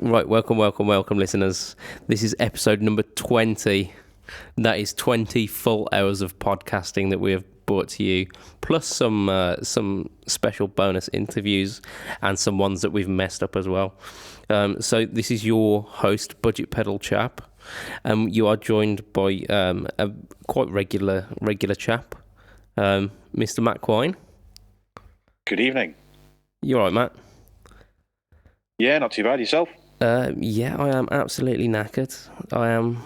Right, welcome, listeners. This is episode number 20. That is 20 full hours of podcasting that we have brought to you, plus some special bonus interviews and some ones that we've messed up as well. So this is your host, Budget Pedal Chap. You are joined by a quite regular chap, Mr. Matt Quine. Good evening. You all right, Matt? Yeah, not too bad. Yourself? Yeah, I am absolutely knackered. I'm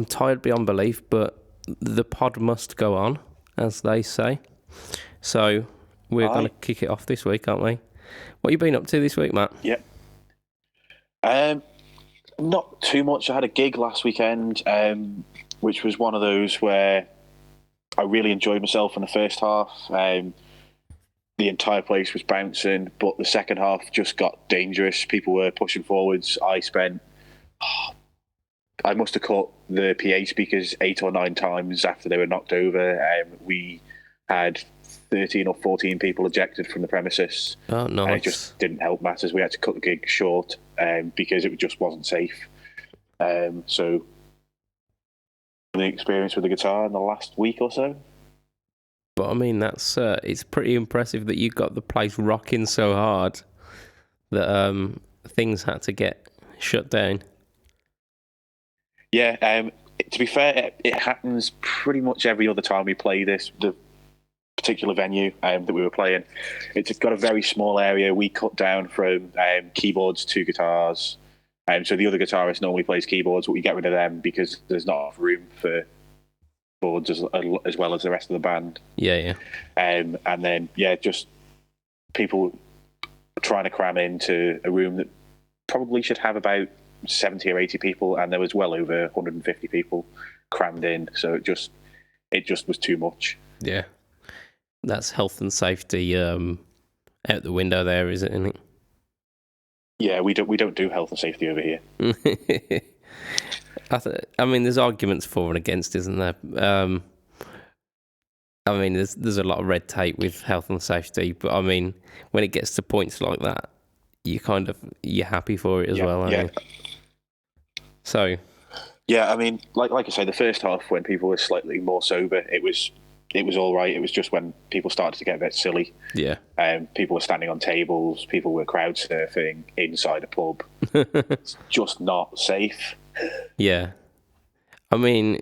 tired beyond belief, but the pod must go on, as they say. So we're going to kick it off this week, aren't we? What have you been up to this week, Matt? Yeah. Not too much. I had a gig last weekend, which was one of those where I really enjoyed myself in the first half. The entire place was bouncing, but the second half just got dangerous. People were pushing forwards. I must have caught the PA speakers 8 or 9 times after they were knocked over. We had 13 or 14 people ejected from the premises. Oh, nice. And it just didn't help matters. We had to cut the gig short because it just wasn't safe. So the experience with the guitar in the last week or so. But I mean, that's it's pretty impressive that you got the place rocking so hard that things had to get shut down. Yeah, to be fair, it happens pretty much every other time we play the particular venue that we were playing. It's got a very small area. We cut down from keyboards to guitars. So the other guitarist normally plays keyboards, but we get rid of them because there's not enough room for boards as well as the rest of the band. Yeah. And then, just people trying to cram into a room that probably should have about 70 or 80 people, and there was well over 150 people crammed in. So it just was too much. Yeah. That's health and safety out the window there, isn't it? Yeah, we don't do health and safety over here. I mean, there's arguments for and against, isn't there? I mean, there's a lot of red tape with health and safety, but I mean, when it gets to points like that, you're happy for it as well, aren't you? So, yeah, I mean, like I say, the first half when people were slightly more sober, it was all right. It was just when people started to get a bit silly. Yeah. People were standing on tables. People were crowd surfing inside a pub. It's just not safe. Yeah. I mean,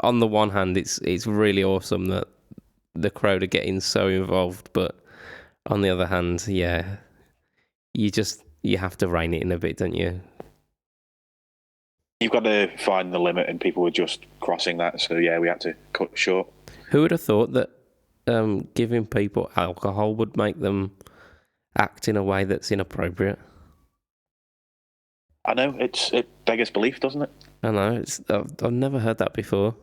on the one hand, it's really awesome that the crowd are getting so involved, but on the other hand, yeah, you have to rein it in a bit, don't you? You've got to find the limit, and people were just crossing that. So yeah, we had to cut short. Who would have thought that giving people alcohol would make them act in a way that's inappropriate? I know, it beggars belief, doesn't it? I know, I've never heard that before.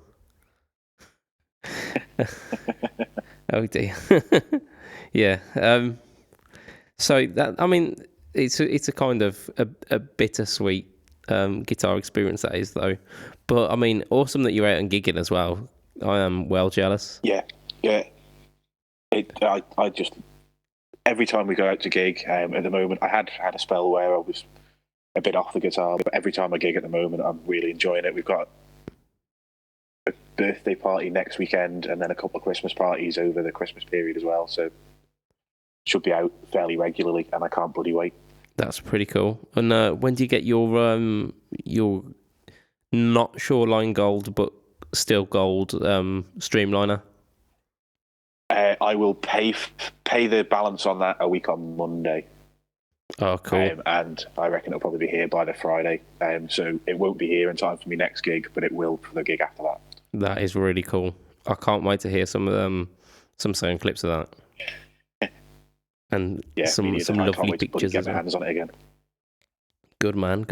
Oh dear. Yeah. So that, I mean, it's a kind of a bittersweet guitar experience, that is, though. But I mean, awesome that you're out and gigging as well. I am well jealous. Yeah. I just, every time we go out to gig, at the moment, I had a spell where I was a bit off the guitar, but every time I gig at the moment, I'm really enjoying it. We've got a birthday party next weekend, and then a couple of Christmas parties over the Christmas period as well. So should be out fairly regularly, and I can't bloody wait. That's pretty cool. And when do you get your not Shoreline Gold but still gold Streamliner? I will pay the balance on that a week on Monday. Oh, cool. And I reckon it'll probably be here by the Friday. So it won't be here in time for my next gig, but it will for the gig after that. That is really cool. I can't wait to hear some sound clips of that. And some lovely pictures get as my well. hands on it again. Good man.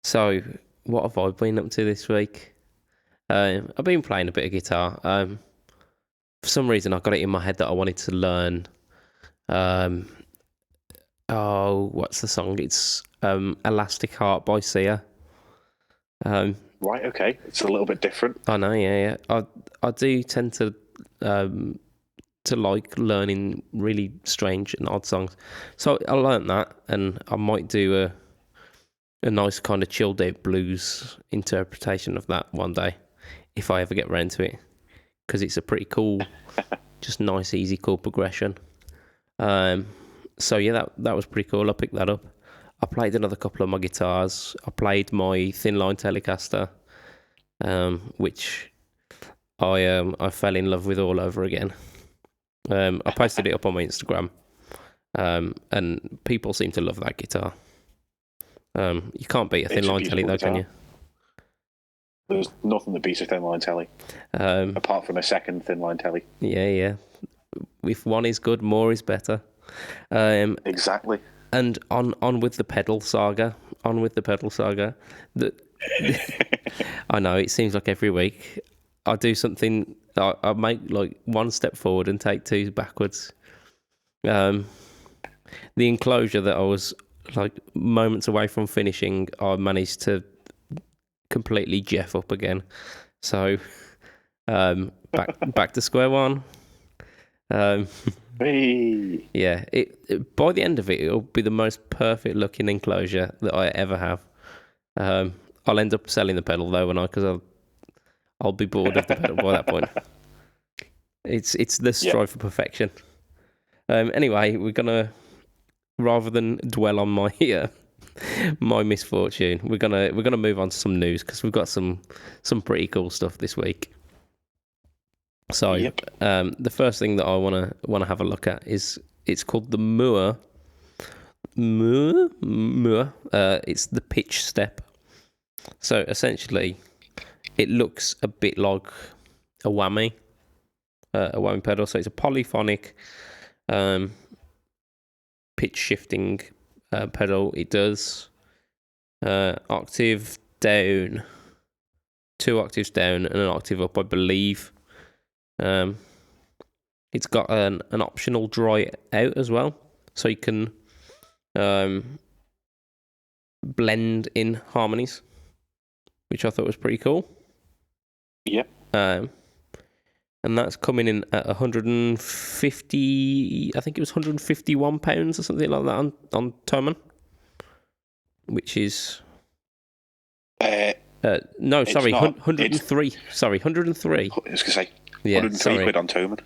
So, what have I been up to this week? I've been playing a bit of guitar. For some reason, I got it in my head that I wanted to learn. What's the song? It's Elastic Heart by Sia. Right, okay. It's a little bit different. I know, yeah. I do tend to to like learning really strange and odd songs. So I learned that, and I might do a nice kind of chilled out blues interpretation of that one day, if I ever get round to it, because it's a pretty cool, just nice, easy chord progression. So yeah, that was pretty cool. I picked that up. I played another couple of my guitars. I played my Thin Line Telecaster, which I fell in love with all over again. I posted it up on my Instagram, and people seem to love that guitar. You can't beat a Thin Line Telly though, can you? There's nothing that beats a Thin Line Telly, apart from a second Thin Line Telly. Yeah. If one is good, more is better. Exactly. And on with the pedal saga. I know it seems like every week I do something. I make like one step forward and take two backwards. The enclosure that I was like moments away from finishing, I managed to completely jeff up again. So back to square one. Hey. Yeah, it by the end of it, it'll be the most perfect looking enclosure that I ever have. I'll end up selling the pedal though, won't I? Because I'll be bored of the pedal by that point. It's the strive for perfection. Anyway, we're gonna, rather than dwell on my my misfortune, we're gonna move on to some news, because we've got some pretty cool stuff this week. So the first thing that I wanna have a look at is, it's called the Mooer. It's the pitch step. So essentially, it looks a bit like a whammy pedal. So it's a polyphonic pitch shifting pedal. It does octave down, 2 octaves down, and an octave up, I believe. It's got an optional dry out as well, so you can blend in harmonies, which I thought was pretty cool. Yep. And that's coming in at 150. I think it was £151 or something like that on Thomann, which is no, sorry, 103. Sorry, 103. I was gonna say 103 sorry. quid on Thomann.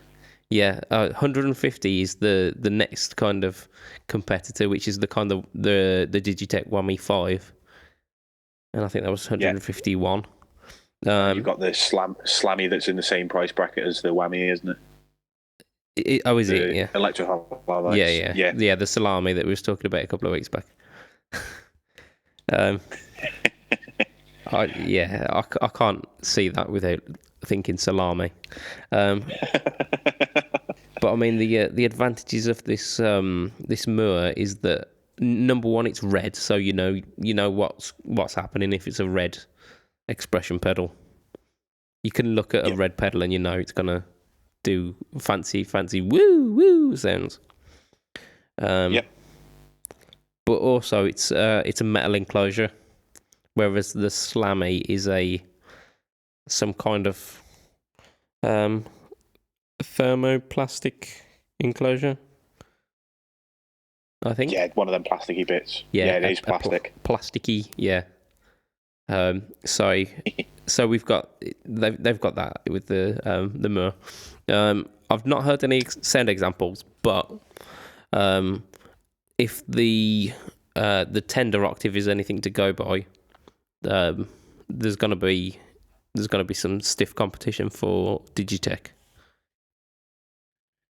Yeah, 150 is the next kind of competitor, which is the kind of the Digitech Whammy 5, and I think that was 151. You've got the Slammy that's in the same price bracket as the Whammy, isn't it? Is it? Yeah. Electro Harmonics. Yeah. The Salami that we was talking about a couple of weeks back. I can't see that without thinking salami. But I mean, the advantages of this this Mooer is that, number one, it's red, so you know what's happening if it's a red expression pedal. You can look at a red pedal and you know it's gonna do fancy woo sounds. But also it's a metal enclosure, whereas the Slammy is some kind of thermoplastic enclosure, I think. Yeah, one of them plasticky bits. Yeah, it is plastic. Plasticky, yeah. So we've got they've got that with the Mooer. I've not heard any sound examples, but if the tender octave is anything to go by, there's gonna be some stiff competition for Digitech.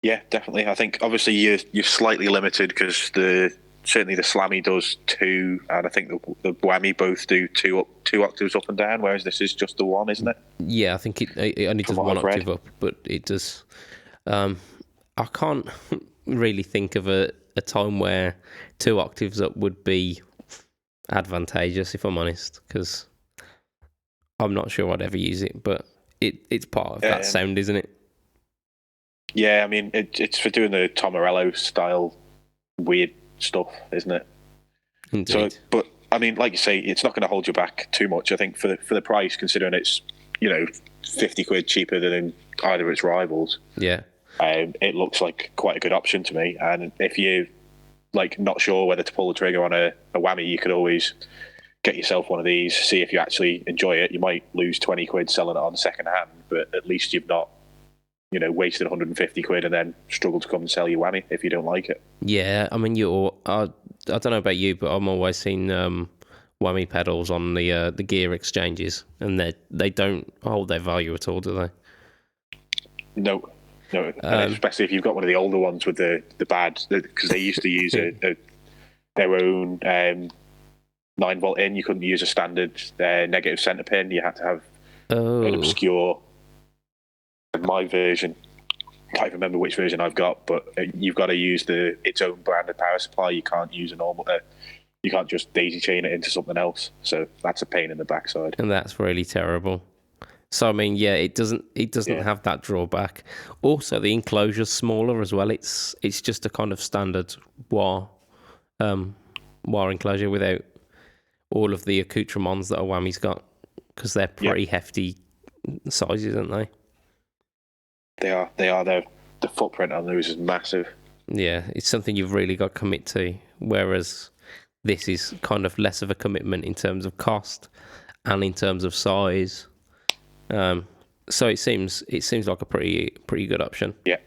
Yeah, definitely. I think obviously you're slightly limited because certainly the Slammy does 2, and I think the Whammy both do 2 octaves up and down, whereas this is just the 1, isn't it? Yeah, I think it only does 1 octave up, but it does. I can't really think of a time where 2 octaves up would be advantageous, if I'm honest, because I'm not sure I'd ever use it, but it's part of that sound, isn't it? Yeah, I mean, it's for doing the Tom Morello style weird stuff, isn't it? Indeed. So, but I mean, like you say, it's not going to hold you back too much. I think for the price, considering it's 50 quid cheaper than either its rivals. Yeah, It looks like quite a good option to me. And if you like not sure whether to pull the trigger on a whammy, you could always get yourself one of these, see if you actually enjoy it. You might lose 20 quid selling it on second hand, but at least you've not, wasted 150 quid and then struggle to come and sell your whammy if you don't like it. Yeah, I mean, I don't know about you, but I'm always seen whammy pedals on the gear exchanges, and they don't hold their value at all, do they? No. And especially if you've got one of the older ones with the bad, because they used to use their own 9-volt in. You couldn't use a standard negative center pin. You had to have an obscure. My version, I can't remember which version I've got, but you've got to use its own branded power supply. You can't use a normal. You can't just daisy chain it into something else. So that's a pain in the backside. And that's really terrible. So I mean, yeah, it doesn't have that drawback. Also, the enclosure's smaller as well. It's just a kind of standard wire enclosure without all of the accoutrements that a whammy's got, because they're pretty hefty sizes, aren't they? They are. The footprint on those is massive. Yeah, it's something you've really got to commit to. Whereas this is kind of less of a commitment in terms of cost and in terms of size. So it seems like a pretty good option. Yeah.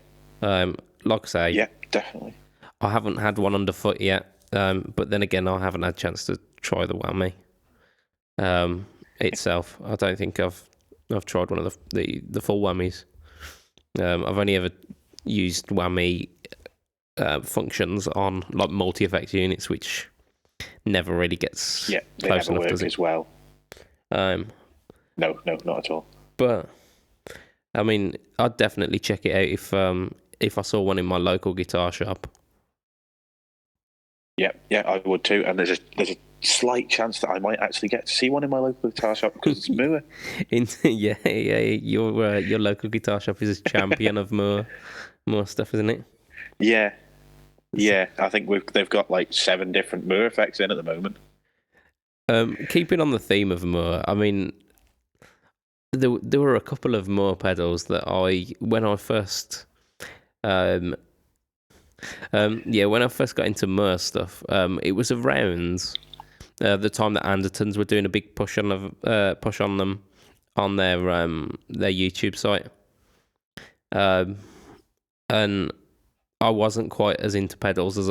Like I say. Yeah, definitely. I haven't had one underfoot yet, but then again, I haven't had a chance to try the whammy itself. I don't think I've tried one of the full whammies. I've only ever used whammy functions on like multi-effect units, which never really gets close enough, does it? As well. No, not at all. But I mean, I'd definitely check it out if I saw one in my local guitar shop. Yeah, I would too. And there's a slight chance that I might actually get to see one in my local guitar shop because it's Moore. Your local guitar shop is a champion of Moore stuff, isn't it? Yeah. I think they've got like 7 different Moore effects in at the moment. Keeping on the theme of Moore, I mean, there were a couple of Moore pedals that when I first got into Moore stuff, it was around the time that Andertons were doing a big push on them on their YouTube site, and I wasn't quite as into pedals as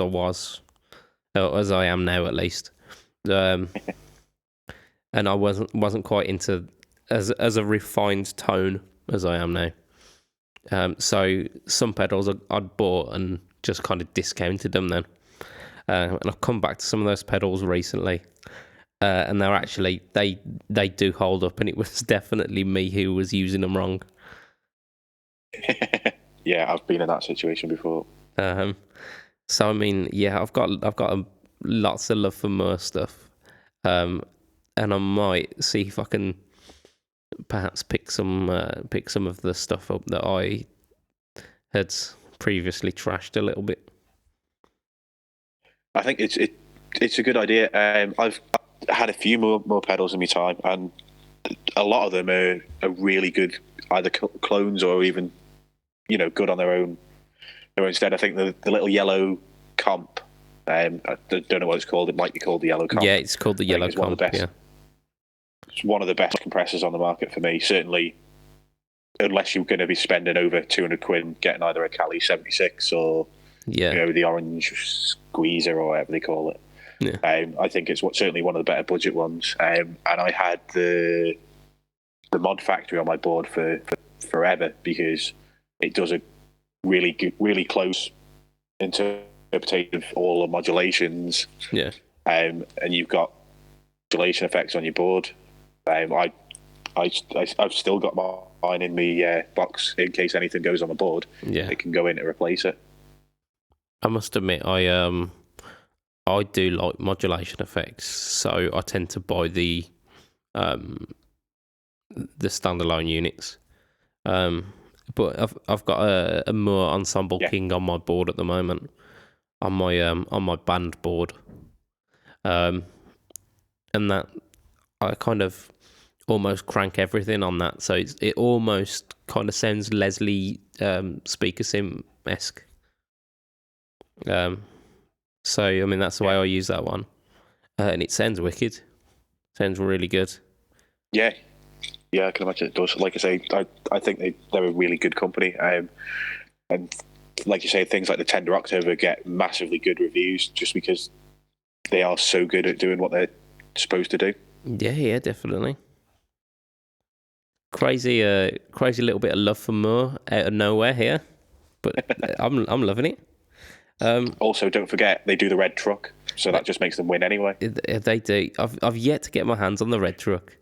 as I am now, at least, and I wasn't quite into as a refined tone as I am now. So some pedals I'd bought and just kind of discounted them then. And I've come back to some of those pedals recently, and they're actually they do hold up, and it was definitely me who was using them wrong. Yeah, I've been in that situation before. So I mean, yeah, I've got lots of love for Moore stuff, and I might see if I can perhaps pick some of the stuff up that I had previously trashed a little bit. I think it's a good idea. I've had a few more pedals in my time, and a lot of them are really good, either clones or even good on their own stead. I think the little yellow comp, I don't know what it's called. It might be called the yellow comp. Yeah, it's called the yellow comp. It's one of the best compressors on the market for me. Certainly, unless you're going to be spending over 200 quid getting either a Cali 76 or the orange squeezer or whatever they call it. Yeah. I think it's certainly one of the better budget ones. And I had the Mod Factory on my board for forever because it does a really good, really close interpretation of all the modulations. Yeah. And you've got modulation effects on your board. I've still got mine in the box in case anything goes on the board. Yeah. It can go in to replace it. I must admit, I do like modulation effects, so I tend to buy the standalone units. But I've got a Moore Ensemble King on my board at the moment, on my band board, and that I kind of almost crank everything on that, so it almost kind of sounds Leslie speaker sim esque. So I mean that's the way I use that one, and it sounds wicked. Sounds really good. Yeah, I can imagine it does. Like I say, I think they're a really good company, and like you say, things like the Tender October get massively good reviews just because they are so good at doing what they're supposed to do. Yeah, definitely. Crazy little bit of love for Moore out of nowhere here, but I'm loving it. Also, don't forget they do the red truck, so that just makes them win anyway. They do. I've yet to get my hands on the red truck.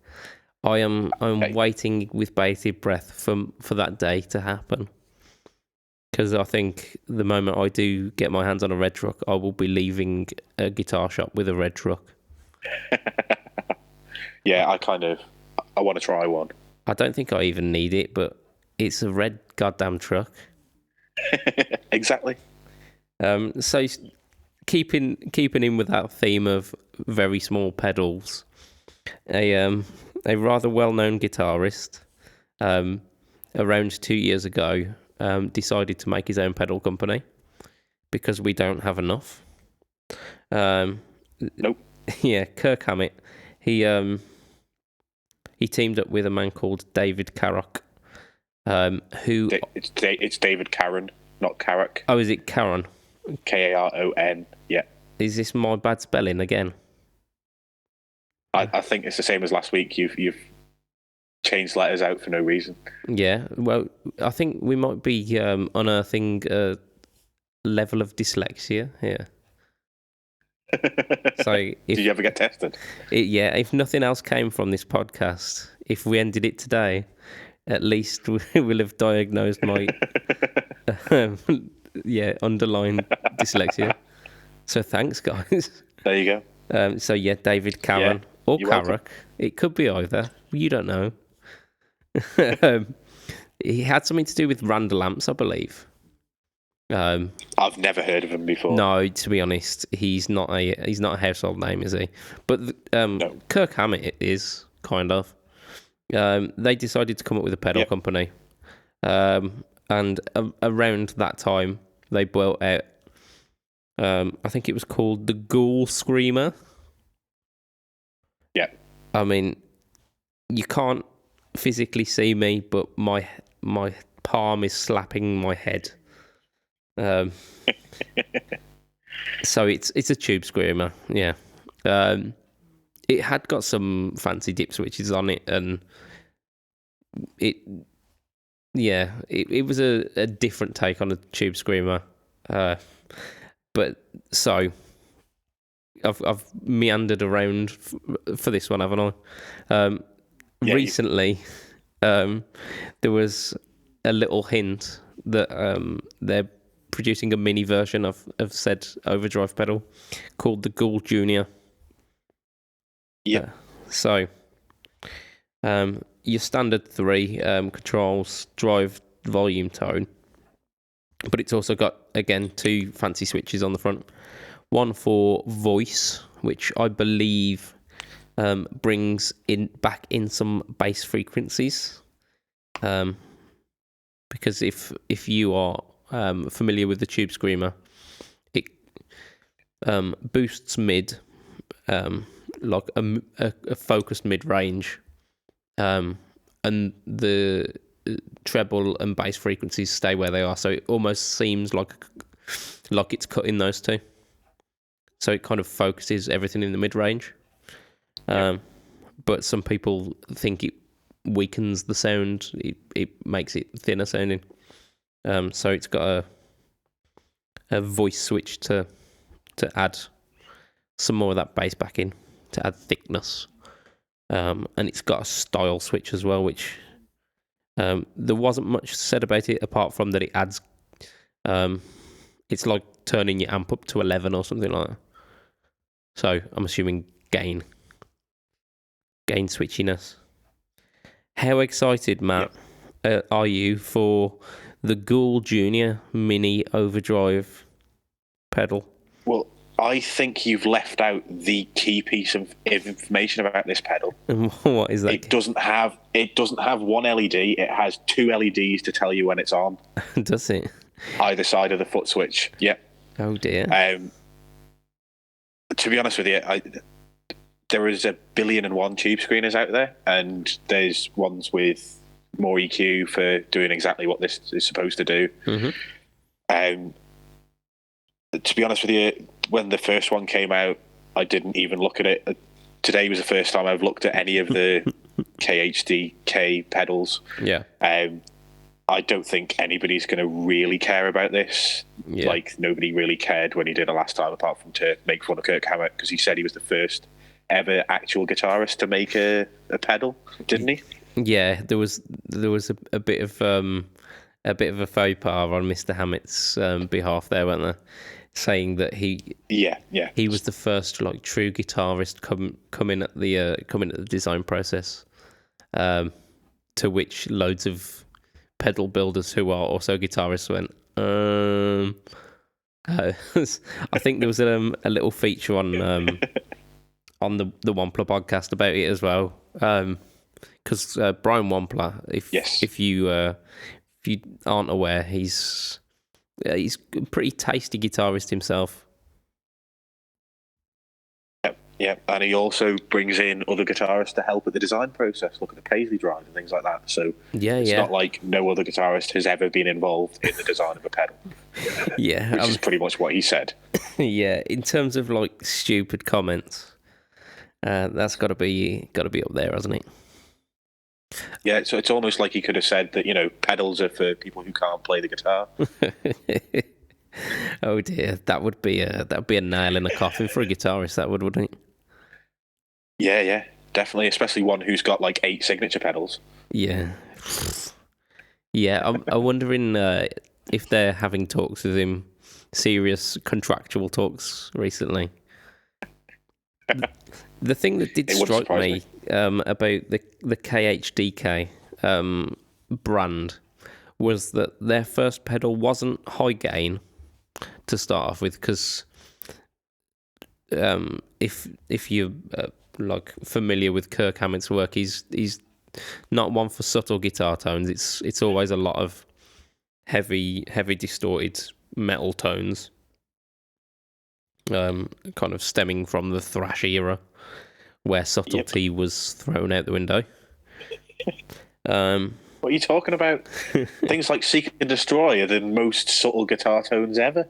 I'm waiting with bated breath for that day to happen. Because I think the moment I do get my hands on a red truck, I will be leaving a guitar shop with a red truck. Yeah, I want to try one. I don't think I even need it, but it's a red goddamn truck. Exactly. So keeping in with that theme of very small pedals, a rather well-known guitarist, around 2 years ago, decided to make his own pedal company because we don't have enough. Nope. Yeah, Kirk Hammett. He teamed up with a man called David Carrock, who it's David Caron, not Carrock. Oh, is it Caron? Karon. Yeah. Is this my bad spelling again? I think it's the same as last week. You've changed letters out for no reason. Yeah, well, I think we might be unearthing a level of dyslexia here. So, did you ever get tested? If nothing else came from this podcast, if we ended it today, at least we'll have diagnosed my underlying dyslexia. So thanks, guys. There you go. David Caron or Carrock. It could be either. You don't know. He had something to do with Randall Amps, I believe. I've never heard of him before. No, to be honest, he's not a household name, is he? But no. Kirk Hammett is kind of. They decided to come up with a pedal company, and around that time they built out. I think it was called the Ghoul Screamer. Yeah. I mean, you can't physically see me, but my palm is slapping my head. So it's a tube screamer, yeah. It had got some fancy dip switches on it, and it was a different take on a tube screamer. But so I've meandered around for this one, haven't I? Recently, there was a little hint that they're producing a mini version of said overdrive pedal called the Ghoul Junior. Yeah. So, your standard 3 controls drive, volume, tone, but it's also got, again, 2 fancy switches on the front. One for voice, which I believe brings back in some bass frequencies. Because if you are familiar with the Tube Screamer, it boosts mid, like a focused mid range, and the treble and bass frequencies stay where they are. So it almost seems like it's cutting those two. So it kind of focuses everything in the mid range. But some people think it weakens the sound. It makes it thinner sounding. So it's got a voice switch to add some more of that bass back in, to add thickness. And it's got a style switch as well, which there wasn't much said about it apart from that it adds. It's like turning your amp up to 11 or something like that. So I'm assuming gain switchiness. How excited, Matt, are you for the Ghoul Junior Mini Overdrive pedal? Well, I think you've left out the key piece of information about this pedal. What is that? It doesn't have one LED. It has two LEDs to tell you when it's on. Does it? Either side of the foot switch. Yep. Oh dear. To be honest with you, there is 1,000,000,001 tube screeners out there, and there's ones with more EQ for doing exactly what this is supposed to do. Mm-hmm. To be honest with you, when the first one came out, I didn't even look at it. Today was the first time I've looked at any of the KHDK pedals. Yeah. I don't think anybody's going to really care about this. Yeah. Like, nobody really cared when he did it last time, apart from to make fun of Kirk Hammett, because he said he was the first ever actual guitarist to make a pedal, didn't he? Yeah, there was a bit of a faux pas on Mr. Hammett's behalf there, weren't there? Saying that he was the first like true guitarist come in at the design process, to which loads of pedal builders who are also guitarists went. I think there was a little feature on the Wampler podcast about it as well, because Brian Wampler, if you aren't aware, he's a pretty tasty guitarist himself. Yeah, and he also brings in other guitarists to help with the design process, look at the Paisley drive and things like that. So it's not like no other guitarist has ever been involved in the design of a pedal. Yeah, which is pretty much what he said. Yeah, in terms of like stupid comments, that's got to be up there, hasn't it? Yeah, so it's almost like he could have said that pedals are for people who can't play the guitar. Oh dear, that would be a nail in a coffin for a guitarist. That wouldn't it? Yeah, definitely, especially one who's got like 8 signature pedals. Yeah. I'm wondering if they're having talks with him, serious contractual talks recently. The thing that did strike me about the KHDK brand was that their first pedal wasn't high gain to start off with, because if you're like familiar with Kirk Hammett's work, he's not one for subtle guitar tones. It's always a lot of heavy distorted metal tones, kind of stemming from the thrash era, where subtlety was thrown out the window. What are you talking about? Things like Seek and Destroy are the most subtle guitar tones ever.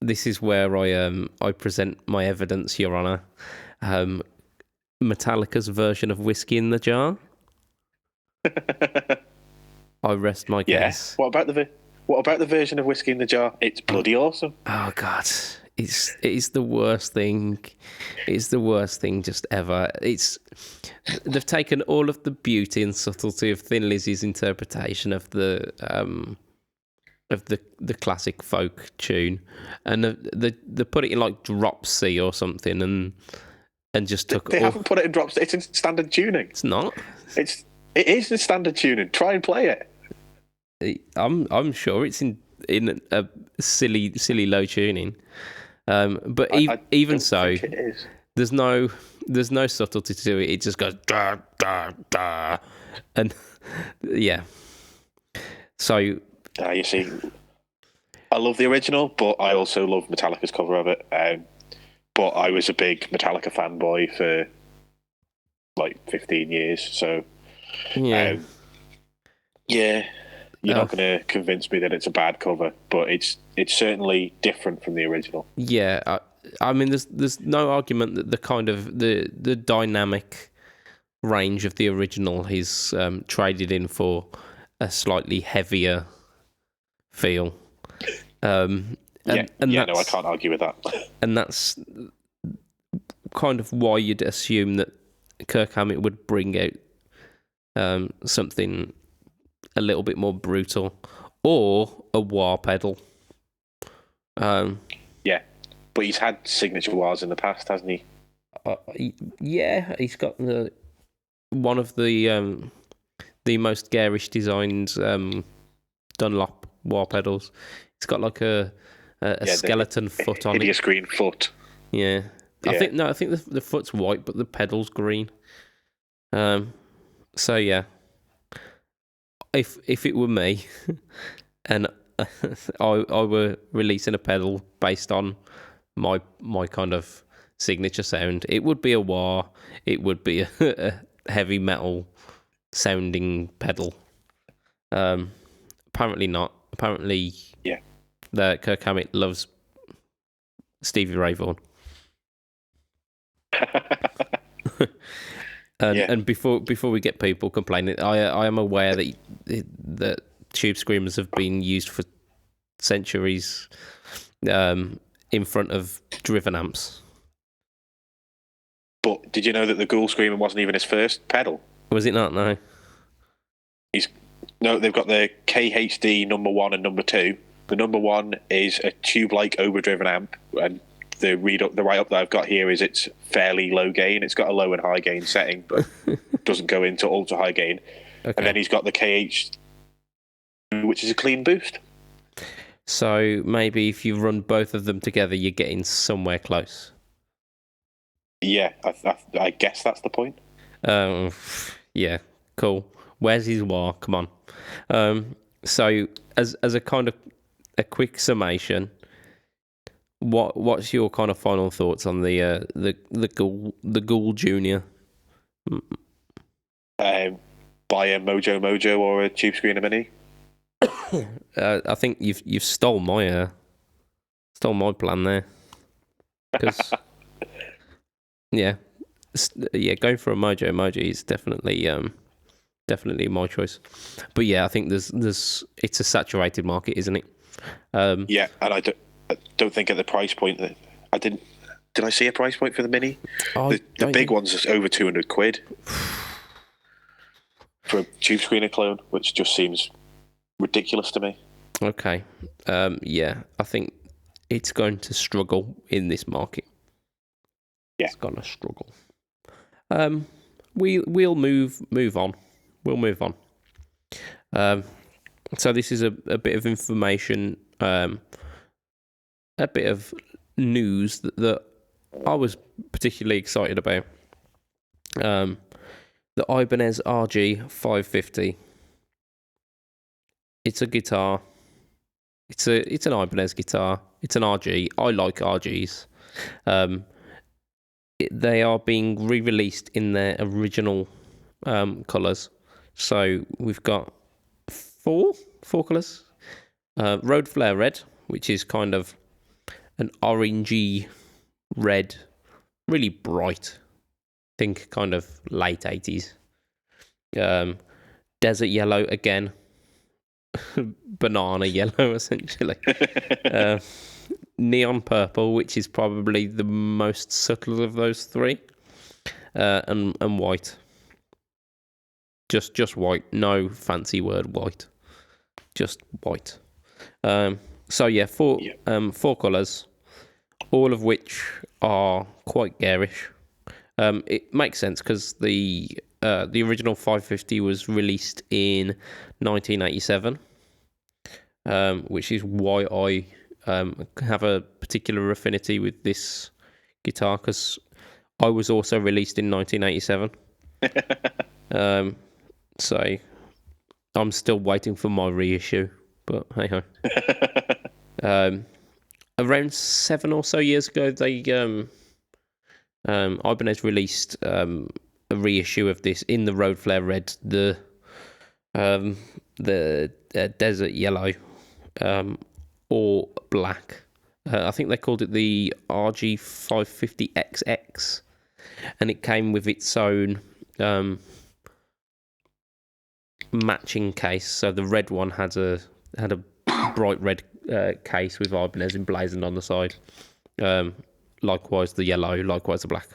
This is where I present my evidence, Your Honour. Metallica's version of Whiskey in the Jar. I rest my case. What about the version of Whiskey in the Jar? It's bloody awesome. Oh God, it is the worst thing. It's the worst thing just ever. They've taken all of the beauty and subtlety of Thin Lizzy's interpretation of the classic folk tune, and they put it in like drop C or something, and just took. They haven't put it in drop C. It's in standard tuning. It's not. It is in standard tuning. Try and play it. I'm sure it's in a silly low tuning, but even so, there's no subtlety to it. It just goes da da da, and yeah. So you see, I love the original, but I also love Metallica's cover of it. But I was a big Metallica fanboy for like 15 years, so yeah. You're not going to convince me that it's a bad cover, but it's certainly different from the original. Yeah, I mean, there's no argument that the kind of the dynamic range of the original is traded in for a slightly heavier feel. No, I can't argue with that. And that's kind of why you'd assume that Kirk Hammett would bring out something a little bit more brutal, or a wah pedal. Yeah, but he's had signature wahs in the past, hasn't he? Yeah, he's got one of the most garish designed Dunlop wah pedals. It's got like a a skeleton foot on it. Hideous green foot. Yeah. Yeah. I think the foot's white, but the pedal's green. So yeah, if it were me, and I were releasing a pedal based on my kind of signature sound, it would be a wah. It would be a heavy metal sounding pedal. Apparently not. Apparently, Yeah. The Kirk Hammett loves Stevie Ray Vaughan. And before we get people complaining, I am aware that tube screamers have been used for centuries in front of driven amps. But did you know that the Ghoul Screamer wasn't even his first pedal? Was it not? No. No, they've got the KHD number 1 and number 2. The number 1 is a tube-like overdriven amp, and the write-up that I've got here is it's fairly low gain. It's got a low and high gain setting, but doesn't go into ultra high gain. Okay. And then he's got the KH, which is a clean boost. So maybe if you run both of them together, you're getting somewhere close. Yeah, I guess that's the point. Yeah, cool. Where's his wah? Come on. So as a kind of a quick summation, what's your kind of final thoughts on the Ghoul Junior? Buy a Mojo or a Tube Screener Mini. I think you've stole my plan there. Because yeah, going for a Mojo is definitely my choice. But yeah, I think there's it's a saturated market, isn't it? Yeah, and I don't think at the price point that I didn't. Did I see a price point for the Mini? The big one's just over £200 for a Tube Screener clone, which just seems ridiculous to me. Okay. Yeah, I think it's going to struggle in this market. Yeah, it's going to struggle. We'll move on. We'll move on. So this is a bit of information, a bit of news that I was particularly excited about. The Ibanez RG 550. It's a guitar. It's an Ibanez guitar. It's an RG. I like RGs. They are being re-released in their original colours. So we've got four colours. Road Flare Red, which is kind of an orangey red, really bright. Think kind of late 80s. Desert Yellow again. Banana yellow, essentially. Neon Purple, which is probably the most subtle of those three. And white. Just white. No fancy word white. Just white. So yeah, four colours, all of which are quite garish. It makes sense because the original 550 was released in 1987, which is why I have a particular affinity with this guitar, because I was also released in 1987. So I'm still waiting for my reissue, but hey ho. Around 7 or so years ago, they Ibanez released a reissue of this in the Road Flare Red, the Desert Yellow, or black. I think they called it the RG550XX, and it came with its own matching case. So the red one had a bright red case with Ibanez emblazoned on the side. Likewise the yellow, likewise the black.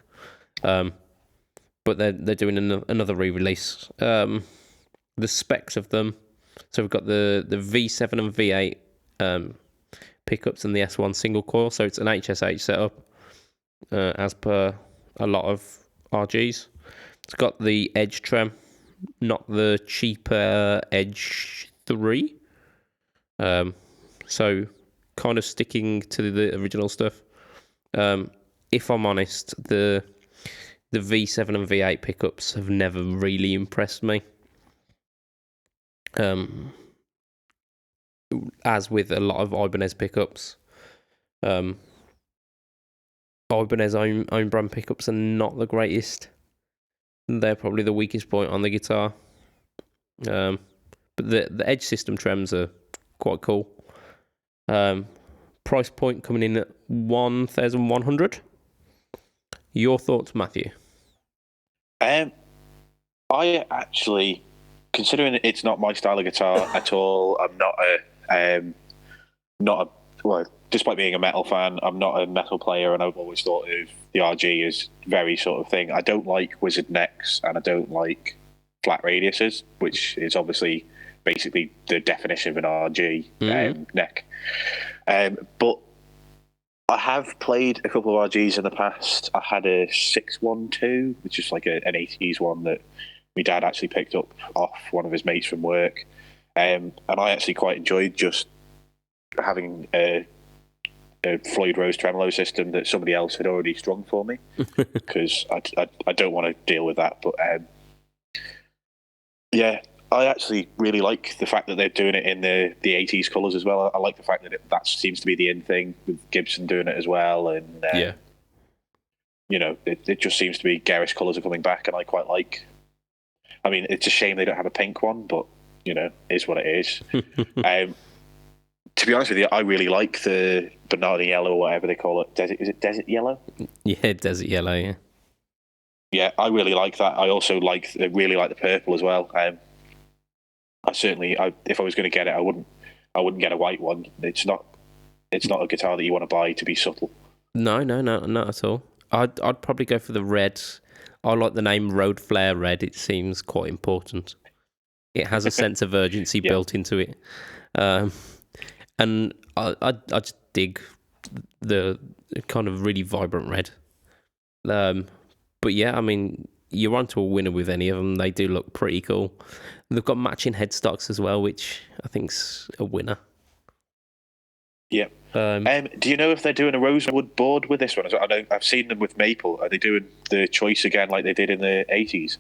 But they're doing another re-release. The specs of them. So we've got the V7 and V8 pickups and the S1 single coil. So it's an HSH setup, as per a lot of RGs. It's got the Edge trem, not the cheaper Edge 3. So kind of sticking to the original stuff. If I'm honest, the V7 and V8 pickups have never really impressed me. As with a lot of Ibanez pickups. Ibanez own brand pickups are not the greatest. They're probably the weakest point on the guitar. But the Edge system trems are quite cool. Price point coming in at 1,100. Your thoughts, Matthew? I actually, considering it's not my style of guitar at all, I'm not a well, despite being a metal fan, I'm not a metal player, and I've always thought of the RG as very sort of thing. I don't like wizard necks, and I don't like flat radiuses, which is obviously basically the definition of an RG neck. But I have played a couple of RGs in the past. I had a 612, which is like an 80s one that my dad actually picked up off one of his mates from work. And I actually quite enjoyed just having a Floyd Rose tremolo system that somebody else had already strung for me, because I don't want to deal with that. But yeah, I actually really like the fact that they're doing it in the 80s colours as well. I like the fact that that seems to be the in thing, with Gibson doing it as well. And you know, it just seems to be garish colours are coming back, and I quite like. I mean, it's a shame they don't have a pink one, but you know, is what it is. To be honest with you, I really like the Bernardi yellow, or whatever they call it. Is it desert yellow? Yeah, desert yellow. Yeah. Yeah, I really like that. I also really like the purple as well. I certainly, if I was going to get it, I wouldn't get a white one. It's not a guitar that you want to buy to be subtle. No, not at all. I'd probably go for the red. I like the name Road Flare Red. It seems quite important. It has a sense of urgency built into it. And I just dig the kind of really vibrant red. But yeah, I mean, you're onto a winner with any of them. They do look pretty cool. They've got matching headstocks as well, which I think's a winner. Yeah. Do you know if they're doing a rosewood board with this one? I've seen them with maple. Are they doing the choice again like they did in the 80s?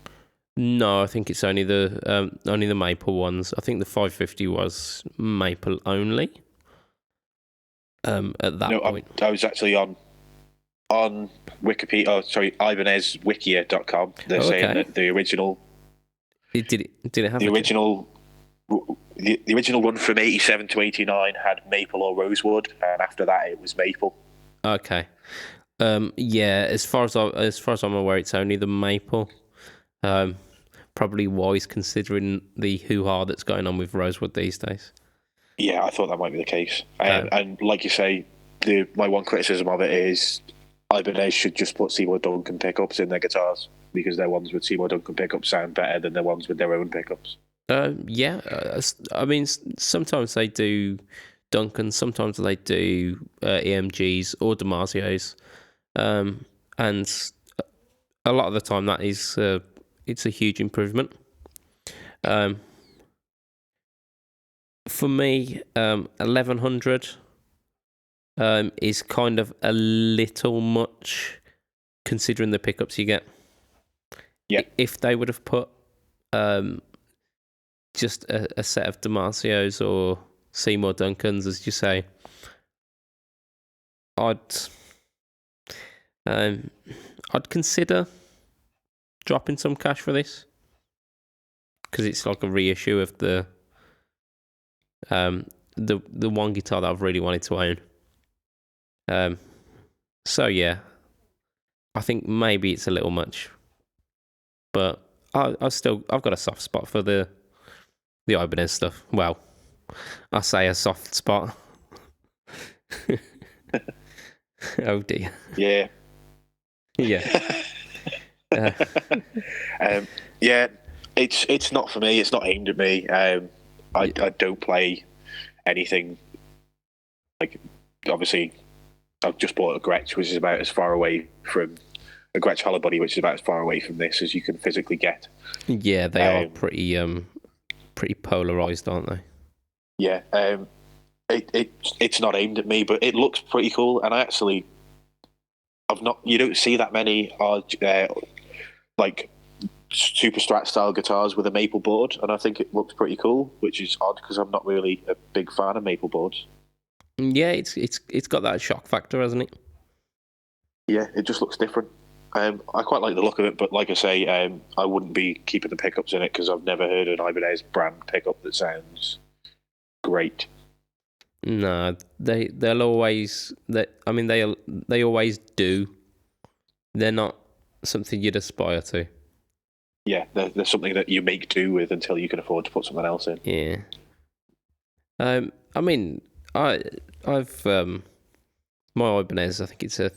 No, I think it's only the maple ones. I think the 550 was maple only. At that point, I was actually on Wikipedia. Oh, sorry, IbanezWikia.com. They're saying that the original. Did it have the original? The original run from 87 to 89 had maple or rosewood, and after that it was maple. Okay. Yeah. As far as I'm aware, it's only the maple. Probably wise considering the hoo-ha that's going on with rosewood these days. Yeah, I thought that might be the case. And like you say, my one criticism of it is Ibanez should just put Seymour Duncan pickups in their guitars, because their ones with Seymour Duncan pickups sound better than their ones with their own pickups. Yeah. I mean, sometimes they do Duncan, sometimes they do EMGs or Damasio's. And a lot of the time that is it's a huge improvement. For me, 1,100 is kind of a little much considering the pickups you get. Yeah. If they would have put just a set of Damasio's or Seymour Duncans, as you say, I'd consider dropping some cash for this, because it's like a reissue of the one guitar that I've really wanted to own. So yeah, I think maybe it's a little much, but I've got a soft spot for the Ibanez stuff. Well, I say a soft spot. Oh dear. Yeah. Yeah. Yeah, it's not for me. It's not aimed at me. I don't play anything. Like, obviously, I've just bought a Gretsch, which is about as far away from a Gretsch Hollow Body, which is about as far away from this as you can physically get. Yeah, they are pretty polarized, aren't they? Yeah. It's not aimed at me, but it looks pretty cool. And you don't see that many like super Strat style guitars with a maple board, and I think it looks pretty cool, which is odd because I'm not really a big fan of maple boards. Yeah, it's got that shock factor, hasn't it? Yeah, it just looks different. I quite like the look of it, but like I say, I wouldn't be keeping the pickups in it because I've never heard an Ibanez brand pickup that sounds great. No, they'll always they always do. They're not something you'd aspire to. Yeah, they're something that you make do with until you can afford to put something else in. Yeah. I mean, I've my Ibanez. I think it's an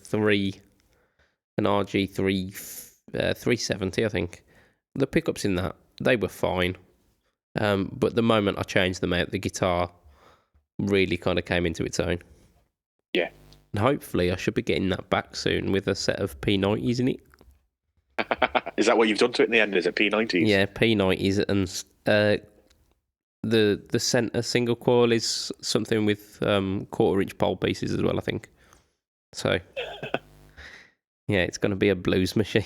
RG3 370. I think the pickups in that they were fine, but the moment I changed them out, the guitar really kind of came into its own. Yeah. And hopefully I should be getting that back soon with a set of P90s in it. Is that what you've done to it in the end? Is it P90s? Yeah, P90s, and the centre single coil is something with 1/4-inch pole pieces as well, I think. So yeah, it's going to be a blues machine,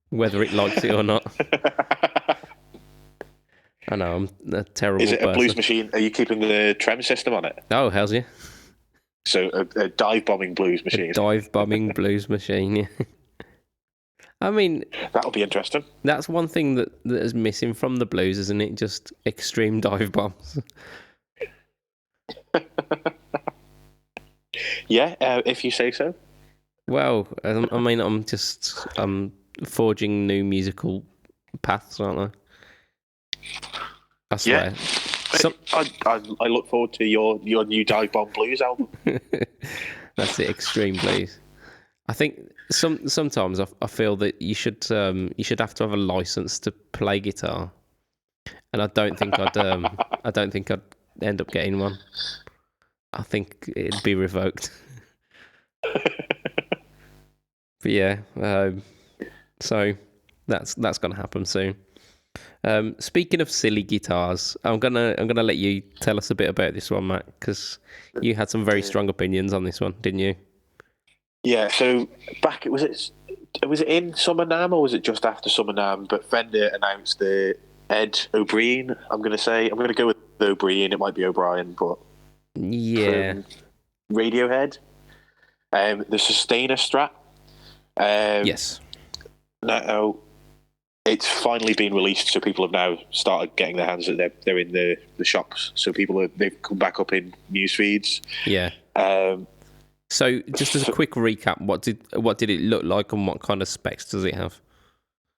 whether it likes it or not. I know, I'm a terrible person. Is it a blues machine? Are you keeping the trem system on it? Oh, hell's yeah. So a dive-bombing blues machine. A dive-bombing blues machine, yeah. I mean... That'll be interesting. That's one thing that is missing from the blues, isn't it? Just extreme dive bombs. Yeah, if you say so. Well, I mean, I'm forging new musical paths, aren't I? I swear. Yeah. I look forward to your new Dive Bomb Blues album. That's it, extreme blues. I think sometimes I feel that you should have to have a license to play guitar, and I don't think I'd end up getting one. I think it'd be revoked. But yeah, so that's gonna happen soon. Speaking of silly guitars, I'm gonna let you tell us a bit about this one, Matt, because you had some very strong opinions on this one, didn't you? Yeah. So was it in Summer NAMM or was it just after Summer NAMM? But Fender announced the Ed O'Brien. I'm gonna go with O'Brien. It might be O'Brien, but yeah. Radiohead. The Sustainer Strat. Yes. Now it's finally been released, so people have now started getting their hands. They're in the shops, so they've come back up in news feeds. Yeah. So just as a quick recap, what did it look like, and what kind of specs does it have?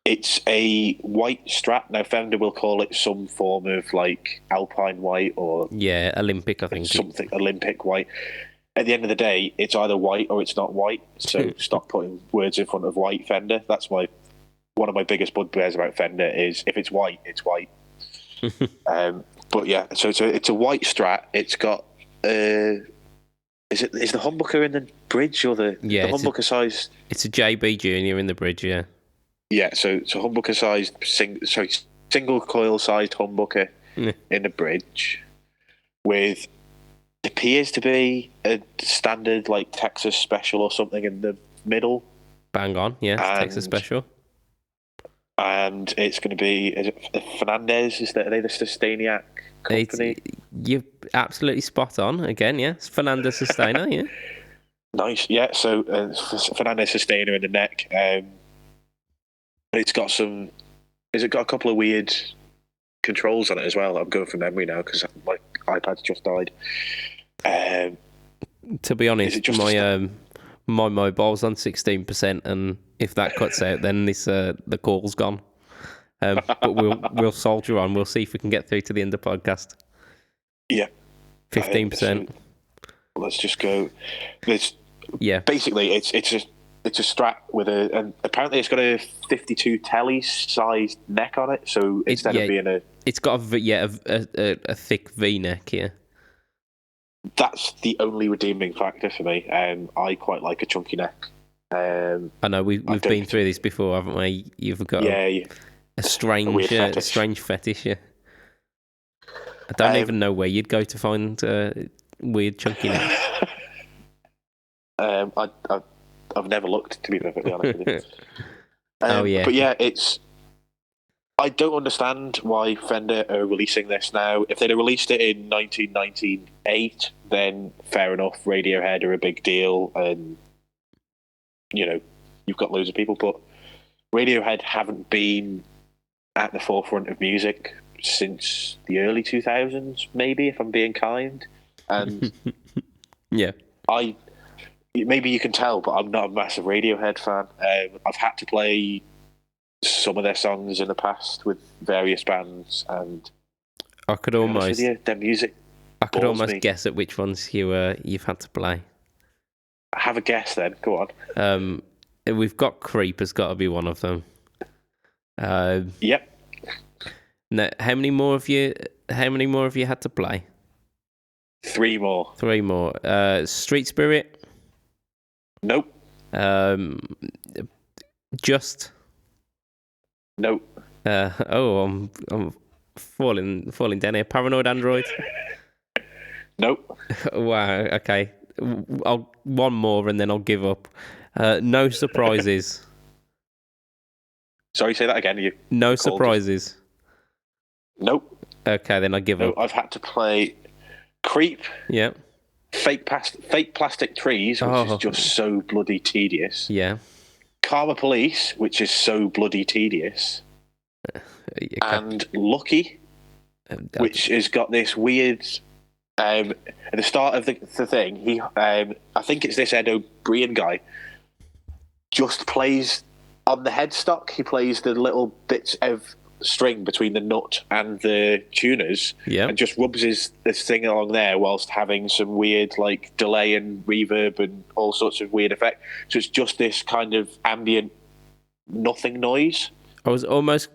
It's a white Strat. Now Fender will call it some form of like Alpine white or Olympic, I think. Something Olympic white. At the end of the day, it's either white or it's not white. So stop putting words in front of white, Fender. That's one of my biggest bugbears about Fender is if it's white, it's white. But yeah, so it's a white Strat. It's got is the humbucker in the bridge or the humbucker size? It's a JB Junior in the bridge, yeah. Yeah, so it's a humbucker sized single coil sized humbucker in the bridge with appears to be a standard like Texas Special or something in the middle. Bang on, yeah, Texas Special. And it's going to be Fernandez. Are they the Sustainiac company? You're absolutely spot on. Again, yeah, it's Fernandez Sustainer, yeah. Nice, yeah. So Fernandez Sustainer in the neck. It's got some. Has it got a couple of weird controls on it as well? I'm going from memory now because my iPad's just died. To be honest, my mobile's on 16%, and if that cuts out, then the call's gone. But we'll soldier on. We'll see if we can get through to the end of the podcast. Yeah, 15%. Let's just go. Yeah, basically, it's a Strat with and apparently it's got a 52 telly sized neck on it. So instead of being it's got a thick V neck here. That's the only redeeming factor for me. I quite like a chunky neck. I know we've been through this before, haven't we? You've got a strange fetish. Yeah. I don't even know where you'd go to find weird chunky neck? I've never looked, to be perfectly honest with you. Oh, yeah. But yeah, I don't understand why Fender are releasing this now. If they'd have released it in 1998, then fair enough. Radiohead are a big deal, and you've got loads of people. But Radiohead haven't been at the forefront of music since the early 2000s, maybe, if I'm being kind. And Yeah. maybe you can tell, but I'm not a massive Radiohead fan. I've had to play some of their songs in the past with various bands, and I could almost their music. I could bores almost me. guess at which ones you've had to play. Have a guess then. Go on. We've got Creep has got to be one of them. Yep. Now, how many more have you had to play? 3 more. 3 more. Street Spirit. Nope. Just. Nope. I'm falling down here. Paranoid Android. Nope. Wow. Okay. One more and then I'll give up. No surprises. Sorry, say that again. No surprises. Nope. Okay, then I give up. I've had to play Creep. Yeah. Fake Plastic Trees, which is just so bloody tedious. Yeah. Karma Police, which is so bloody tedious. And Lucky, which has got this weird. At the start of the thing, he, I think it's this Ed O'Brien guy, just plays on the headstock. He plays the little bits of string between the nut and the tuners, and just rubs this thing along there whilst having some weird like delay and reverb and all sorts of weird effect. So it's just this kind of ambient nothing noise. I was almost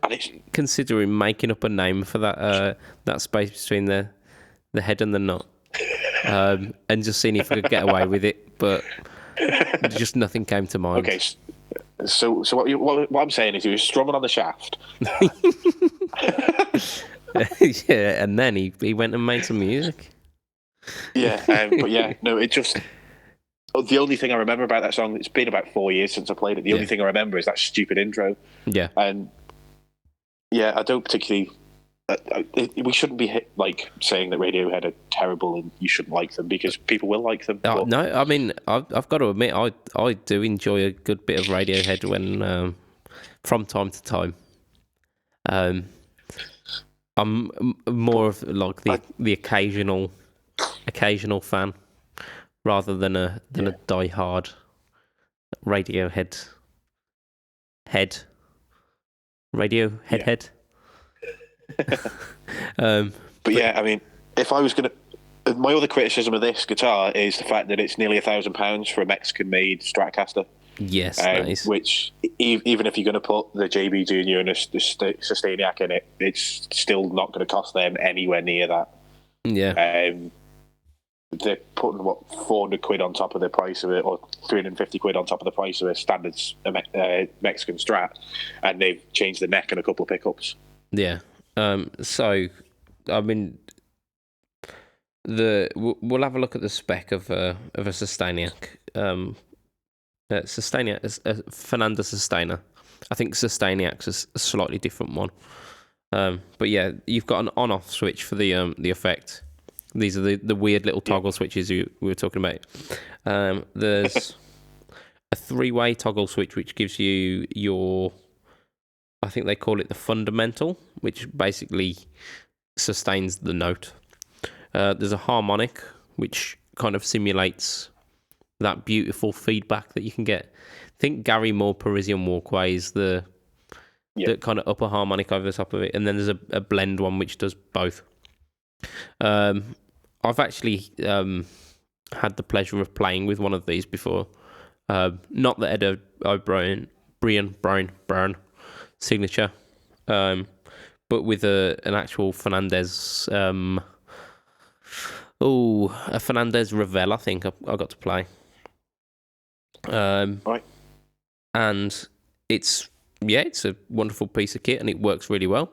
considering making up a name for that space between the head and the nut, and just seeing if I could get away with it, but just nothing came to mind. Okay, so what I'm saying is he was strumming on the shaft. Yeah, and then he went and made some music. Yeah, but yeah, no, it just. The only thing I remember about that song, it's been about 4 years since I played it. The only thing I remember is that stupid intro. Yeah. And yeah, I don't particularly. We shouldn't be saying that Radiohead are terrible and you shouldn't like them, because people will like them. No, I mean I've got to admit I do enjoy a good bit of Radiohead when from time to time. I'm more of like the occasional fan, rather than a die-hard Radiohead head. But yeah, I mean, if I was going to... My other criticism of this guitar is the fact that it's nearly £1,000 for a Mexican-made Stratocaster. Yes, nice. Which, even if you're going to put the JB Junior and the Sustainiac in it, it's still not going to cost them anywhere near that. Yeah. They're putting, 400 quid on top of the price of it, or 350 quid on top of the price of a standard Mexican Strat, and they've changed the neck and a couple of pickups. Yeah. So, I mean, we'll have a look at the spec of a Sustainiac. Sustainiac is a Fernanda Sustainer. I think Sustainiac's a slightly different one. But yeah, you've got an on-off switch for the effect. These are the weird little toggle switches we were talking about. There's a 3-way toggle switch which gives you your, I think they call it the fundamental, which basically sustains the note. There's a harmonic which kind of simulates that beautiful feedback that you can get. I think Gary Moore Parisian Walkway is the kind of upper harmonic over the top of it, and then there's a blend one which does both. I've actually had the pleasure of playing with one of these before. Not the Ed O'Brien Brown signature, but with an actual Fernandez. A Fernandez Ravel, I think I got to play. Right. And it's a wonderful piece of kit, and it works really well.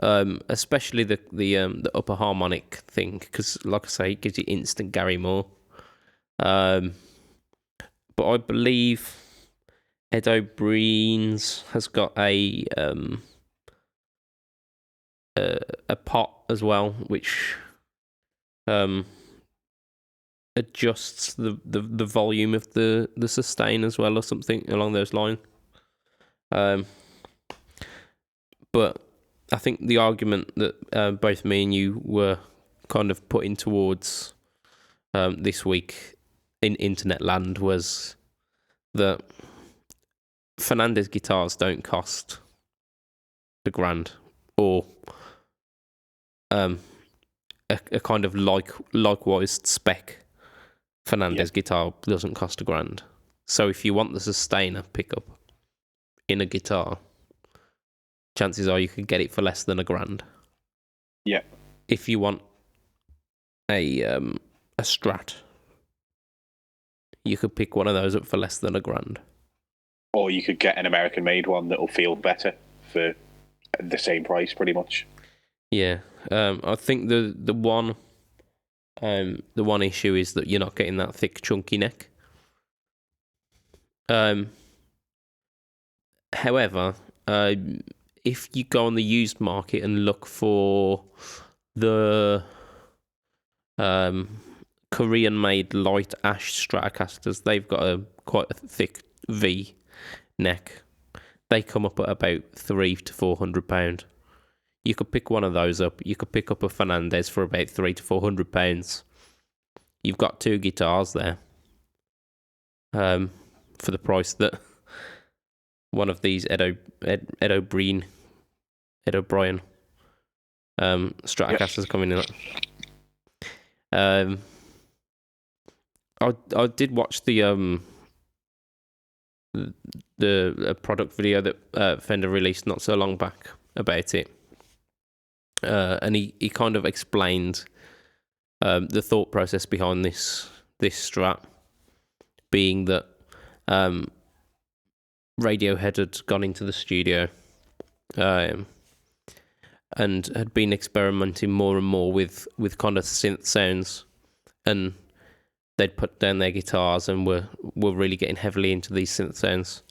especially the upper harmonic thing, because like I say, it gives you instant Gary Moore. But I believe Ed O'Brien's has got a pot as well, which adjusts the volume of the sustain as well, or something along those lines. But I think the argument that both me and you were kind of putting towards this week in internet land was that Fernandez guitars don't cost $1,000, or a kind of likewise spec Fernandez guitar doesn't cost $1,000. So if you want the sustainer pickup in a guitar, chances are you could get it for less than $1,000. Yeah. If you want a Strat, you could pick one of those up for less than $1,000. Or you could get an American-made one that'll feel better for the same price, pretty much. Yeah, I think the one issue is that you're not getting that thick, chunky neck. However, if you go on the used market and look for the Korean-made light ash Stratocasters, they've got quite a thick V neck. They come up at about £300 to £400. You could pick one of those up. You could pick up a Fernandez for about £300 to £400. You've got two guitars there, for the price that one of these Ed O'Brien Stratocasters coming in at. I did watch the product video that Fender released not so long back about it, and he kind of explained the thought process behind this Strat, being that Radiohead had gone into the studio and had been experimenting more and more with kind of synth sounds, and they'd put down their guitars and were really getting heavily into these synth sounds.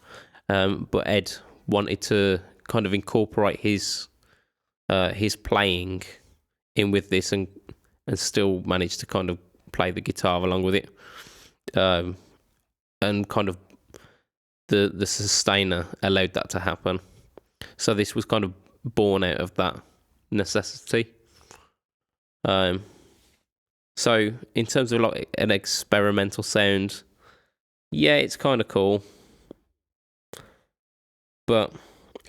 But Ed wanted to kind of incorporate his playing in with this and still manage to kind of play the guitar along with it. And kind of the sustainer allowed that to happen. So this was kind of born out of that necessity. So in terms of like an experimental sound, yeah, it's kind of cool. But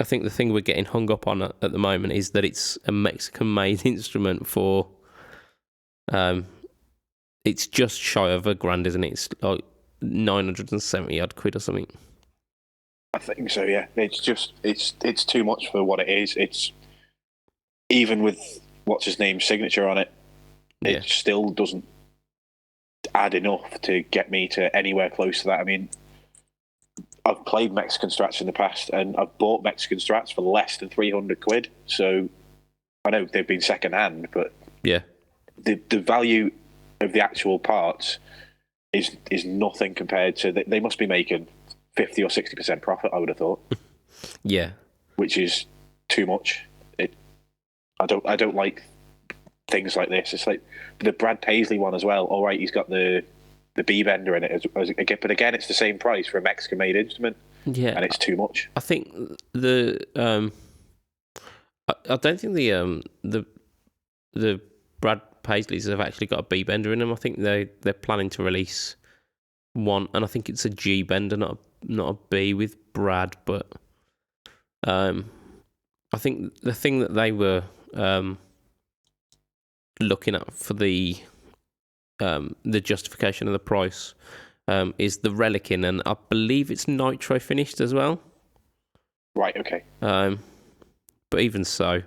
I think the thing we're getting hung up on at the moment is that it's a Mexican-made instrument for. It's just shy of $1,000, isn't it? It's like 970 odd quid or something. I think so. Yeah, it's too much for what it is. It's even with what's his name signature on it. It still doesn't add enough to get me to anywhere close to that. I mean, I've played Mexican Strats in the past, and I've bought Mexican Strats for less than 300 quid. So I know they've been second hand, but yeah, the value of the actual parts is nothing compared to. They must be making 50 or 60% profit, I would have thought. Yeah, which is too much. I don't like things like this. It's like the Brad Paisley one as well. All right, he's got the B bender in it, but again, it's the same price for a Mexican-made instrument. Yeah, and it's too much. I think I don't think the Brad Paisleys have actually got a B bender in them. I think they're planning to release one, and I think it's a G bender, not a B with Brad. But I think the thing that they were looking at for the justification of the price is the Relicin, and I believe it's nitro finished as well. Right. Okay. But even so,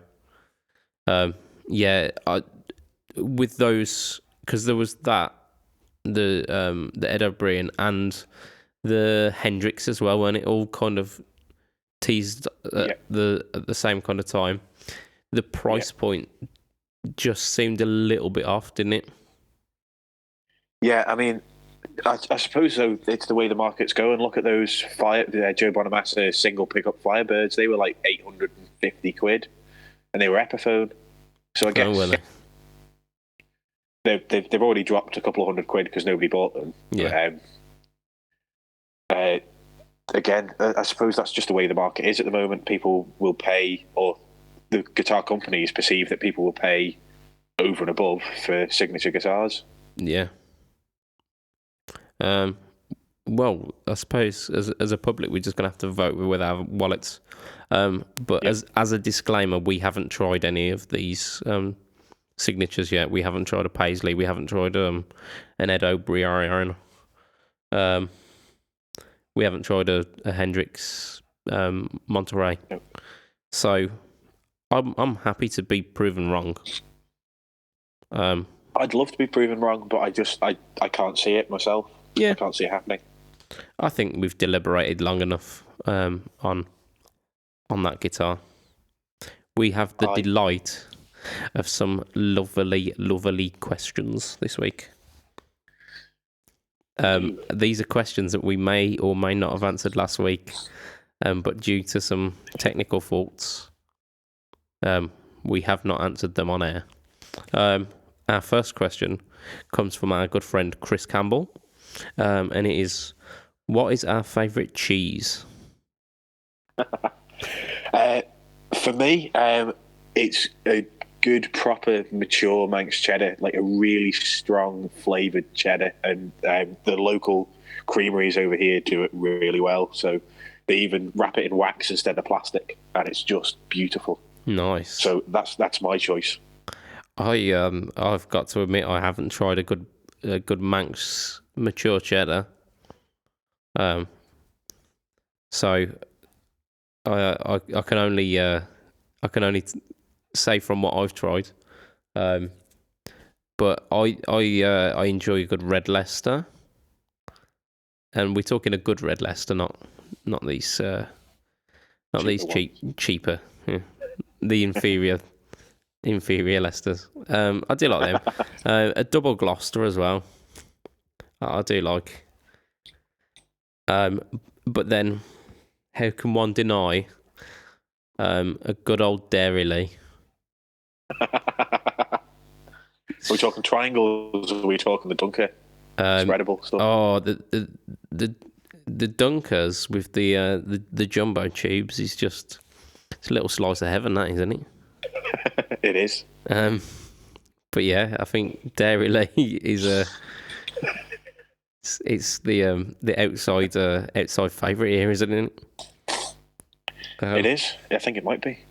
with those, because there was the Ed O'Brien and the Hendrix as well, when it all kind of teased at the same kind of time. the price point just seemed a little bit off, didn't it? Yeah, I mean, I suppose though it's the way the market's going. Look at those Joe Bonamassa single pickup Firebirds. They were like 850 quid, and they were Epiphone. So I guess they've already dropped a couple of $100 because nobody bought them. Yeah. Again, I suppose that's just the way the market is at the moment. People will pay, or the guitar companies perceive that people will pay over and above for signature guitars. Yeah. Well, I suppose as a public, we're just going to have to vote with our wallets. But as a disclaimer, we haven't tried any of these signatures yet. We haven't tried a Paisley. We haven't tried an Edo Briarion. We haven't tried a Hendrix Monterey. No. So I'm happy to be proven wrong. I'd love to be proven wrong, but I can't see it myself. Yeah. I can't see it happening. I think we've deliberated long enough on that guitar. We have the delight of some lovely questions this week. These are questions that we may or may not have answered last week, but due to some technical faults, we have not answered them on air. Our first question comes from our good friend Chris Campbell, and it is, what is our favourite cheese? For me, it's a good, proper, mature Manx cheddar, like a really strong flavoured cheddar. And the local creameries over here do it really well. So they even wrap it in wax instead of plastic, and it's just beautiful. Nice. So that's my choice. I've got to admit I haven't tried a good Manx mature cheddar. So I can only say from what I've tried, but I enjoy a good red Leicester, and we're talking a good red Leicester, not these cheaper, the inferior Leicesters. I do like them. A double Gloucester as well. I do like. But then, how can one deny a good old Dairy Lee? Are we talking triangles, or are we talking the Dunker spreadable stuff? Oh, the Dunkers with the jumbo tubes is just, it's a little slice of heaven, that, isn't it? It is. But yeah, I think Dairy Lee is it's the outside favourite here, isn't it? It is. I think it might be.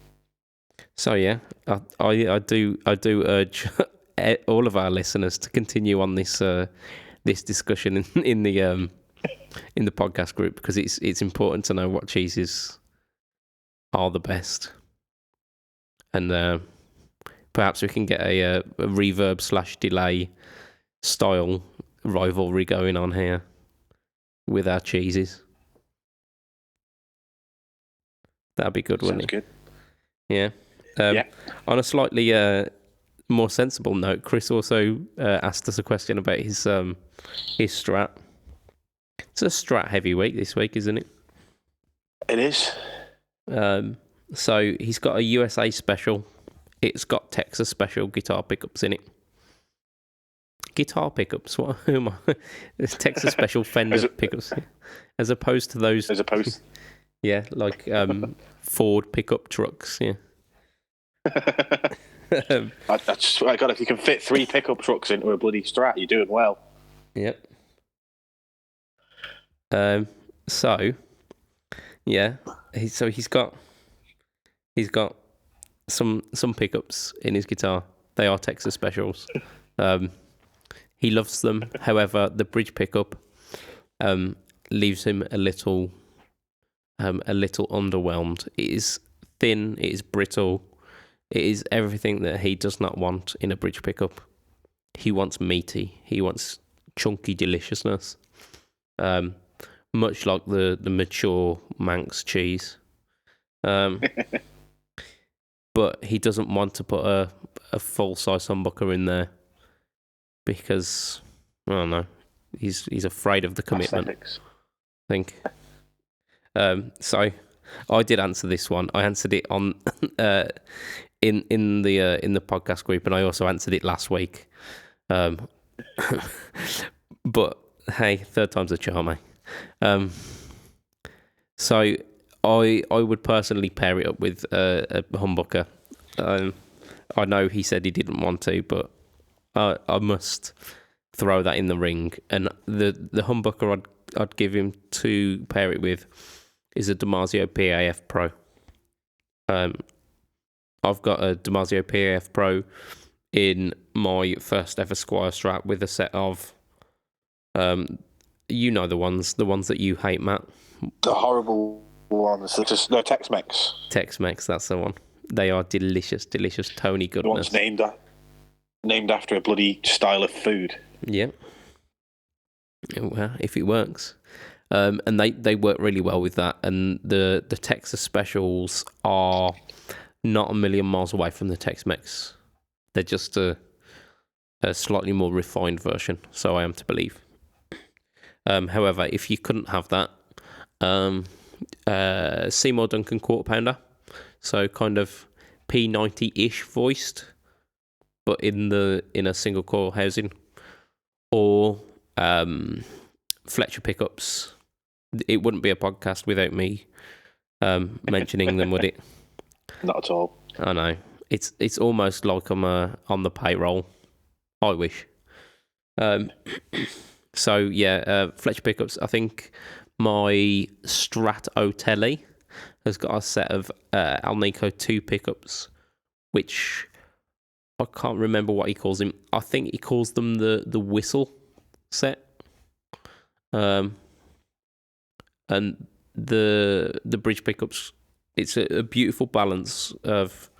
So yeah, I do urge all of our listeners to continue on this discussion in the podcast group, because it's important to know what cheeses are the best, and perhaps we can get a reverb / delay style rivalry going on here with our cheeses. That'd be good, wouldn't it? Sounds good. Yeah. On a slightly more sensible note, Chris also asked us a question about his Strat. It's a Strat heavy week this week, isn't it? It is. So he's got a USA special. It's got Texas special guitar pickups in it. Guitar pickups? What? Who am I? Texas special Fender pickups, as opposed to those. As opposed. Yeah, like Ford pickup trucks. Yeah. If you can fit 3 pickup trucks into a bloody Strat, you're doing well. Yep. So, yeah. He's got some pickups in his guitar. They are Texas specials. He loves them. However, the bridge pickup leaves him a little underwhelmed. It is thin. It is brittle. It is everything that he does not want in a bridge pickup. He wants meaty. He wants chunky deliciousness. Much like the mature Manx cheese. but he doesn't want to put a full size humbucker in there because I don't know. He's afraid of the commitment. Aesthetics. I think. So I did answer this one. I answered it on in the podcast group, and I also answered it last week. But hey, third time's a charm, eh? So I would personally pair it up with a humbucker. I know he said he didn't want to, but I must throw that in the ring. And the humbucker I'd give him to pair it with is a Damasio PAF Pro. I've got a Damasio PAF Pro in my first ever Squire Strat with a set of, you know, the ones that you hate, Matt. The horrible ones. No, Tex-Mex. Tex-Mex, that's the one. They are delicious, delicious Tony The goodness. one's named after a bloody style of food. Yeah. Well, if it works. And they work really well with that. And the Texas Specials are not a million miles away from the Tex-Mex. They're just a slightly more refined version, so I am to believe. However, if you couldn't have that, Seymour Duncan quarter pounder, so kind of P90-ish voiced, but in a single coil housing, or Fletcher pickups. It wouldn't be a podcast without me mentioning them, would it? Not at all. I know. It's almost like I'm on the payroll. I wish. So yeah, Fletcher pickups. I think my Strat Otelli has got a set of Alnico 2 pickups, which I can't remember what he calls them. I think he calls them the whistle set. And the bridge pickups, it's a beautiful balance of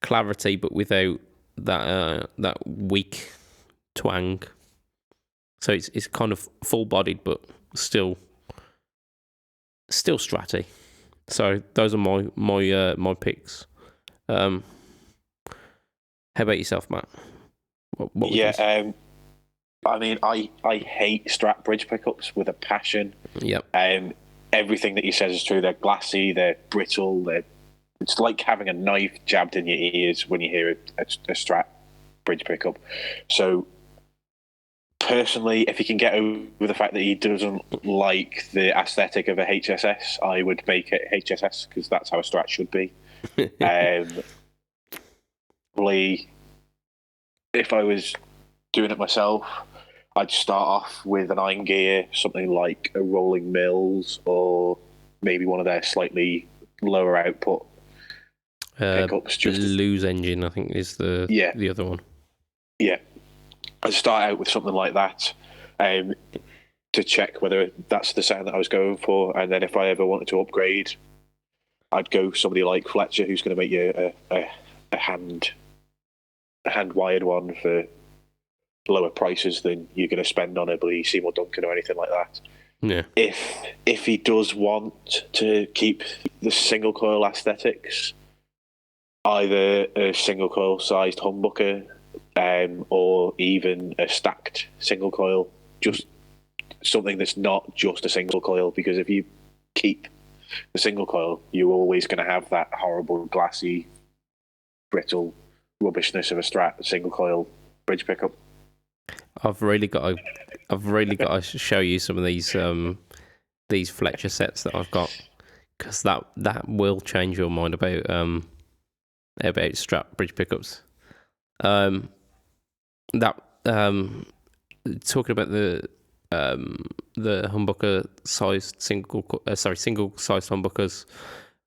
clarity, but without that weak twang. So it's kind of full bodied, but still stratty. So those are my picks. How about yourself, Matt? What I mean, I hate Strat bridge pickups with a passion. Yep. Everything that he says is true. They're glassy, they're brittle, it's like having a knife jabbed in your ears when you hear a Strat bridge pickup. So personally, if he can get over the fact that he doesn't like the aesthetic of a HSS, I would make it HSS because that's how a Strat should be. Probably, if I was doing it myself, I'd start off with an iron gear, something like a Rolling Mills, or maybe one of their slightly lower output pickups. Lose engine, I think, is the other one. Yeah, I'd start out with something like that to check whether that's the sound that I was going for, and then if I ever wanted to upgrade, I'd go somebody like Fletcher, who's going to make you a hand wired one for lower prices than you're going to spend on a bloody Seymour Duncan or anything like that. Yeah. If he does want to keep the single coil aesthetics, either a single coil sized humbucker or even a stacked single coil, just something that's not just a single coil, because if you keep the single coil, you're always going to have that horrible glassy, brittle rubbishness of a Strat single coil bridge pickup. I've really got to show you some of these Fletcher sets that I've got, because that will change your mind about Strat bridge pickups. Talking about the humbucker sized single sized humbuckers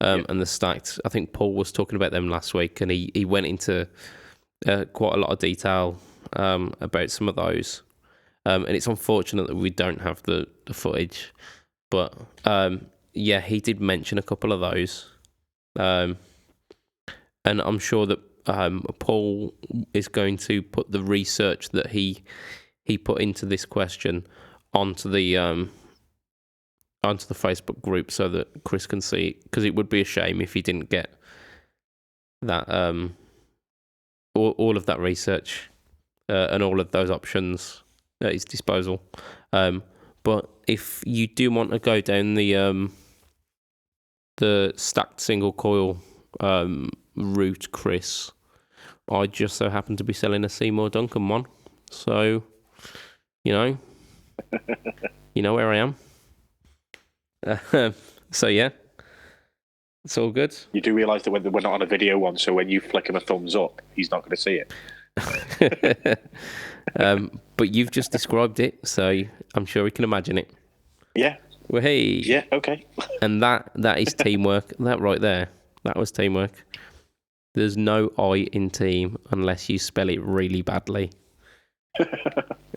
and the stacked. I think Paul was talking about them last week, and he went into quite a lot of detail about some of those, and it's unfortunate that we don't have the footage, but yeah, he did mention a couple of those, and I'm sure that Paul is going to put the research that he put into this question onto the Facebook group so that Chris can see, because it would be a shame if he didn't get that all of that research and all of those options at his disposal. But if you do want to go down the stacked single coil route, Chris, I just so happen to be selling a Seymour Duncan one. So, you know where I am. So yeah, it's all good. You do realise that we're not on a video one, so when you flick him a thumbs up, he's not going to see it. But you've just described it, so I'm sure we can imagine it. Yeah. Well, hey. Yeah. Okay. And that is teamwork. That right there, that was teamwork. There's no I in team unless you spell it really badly.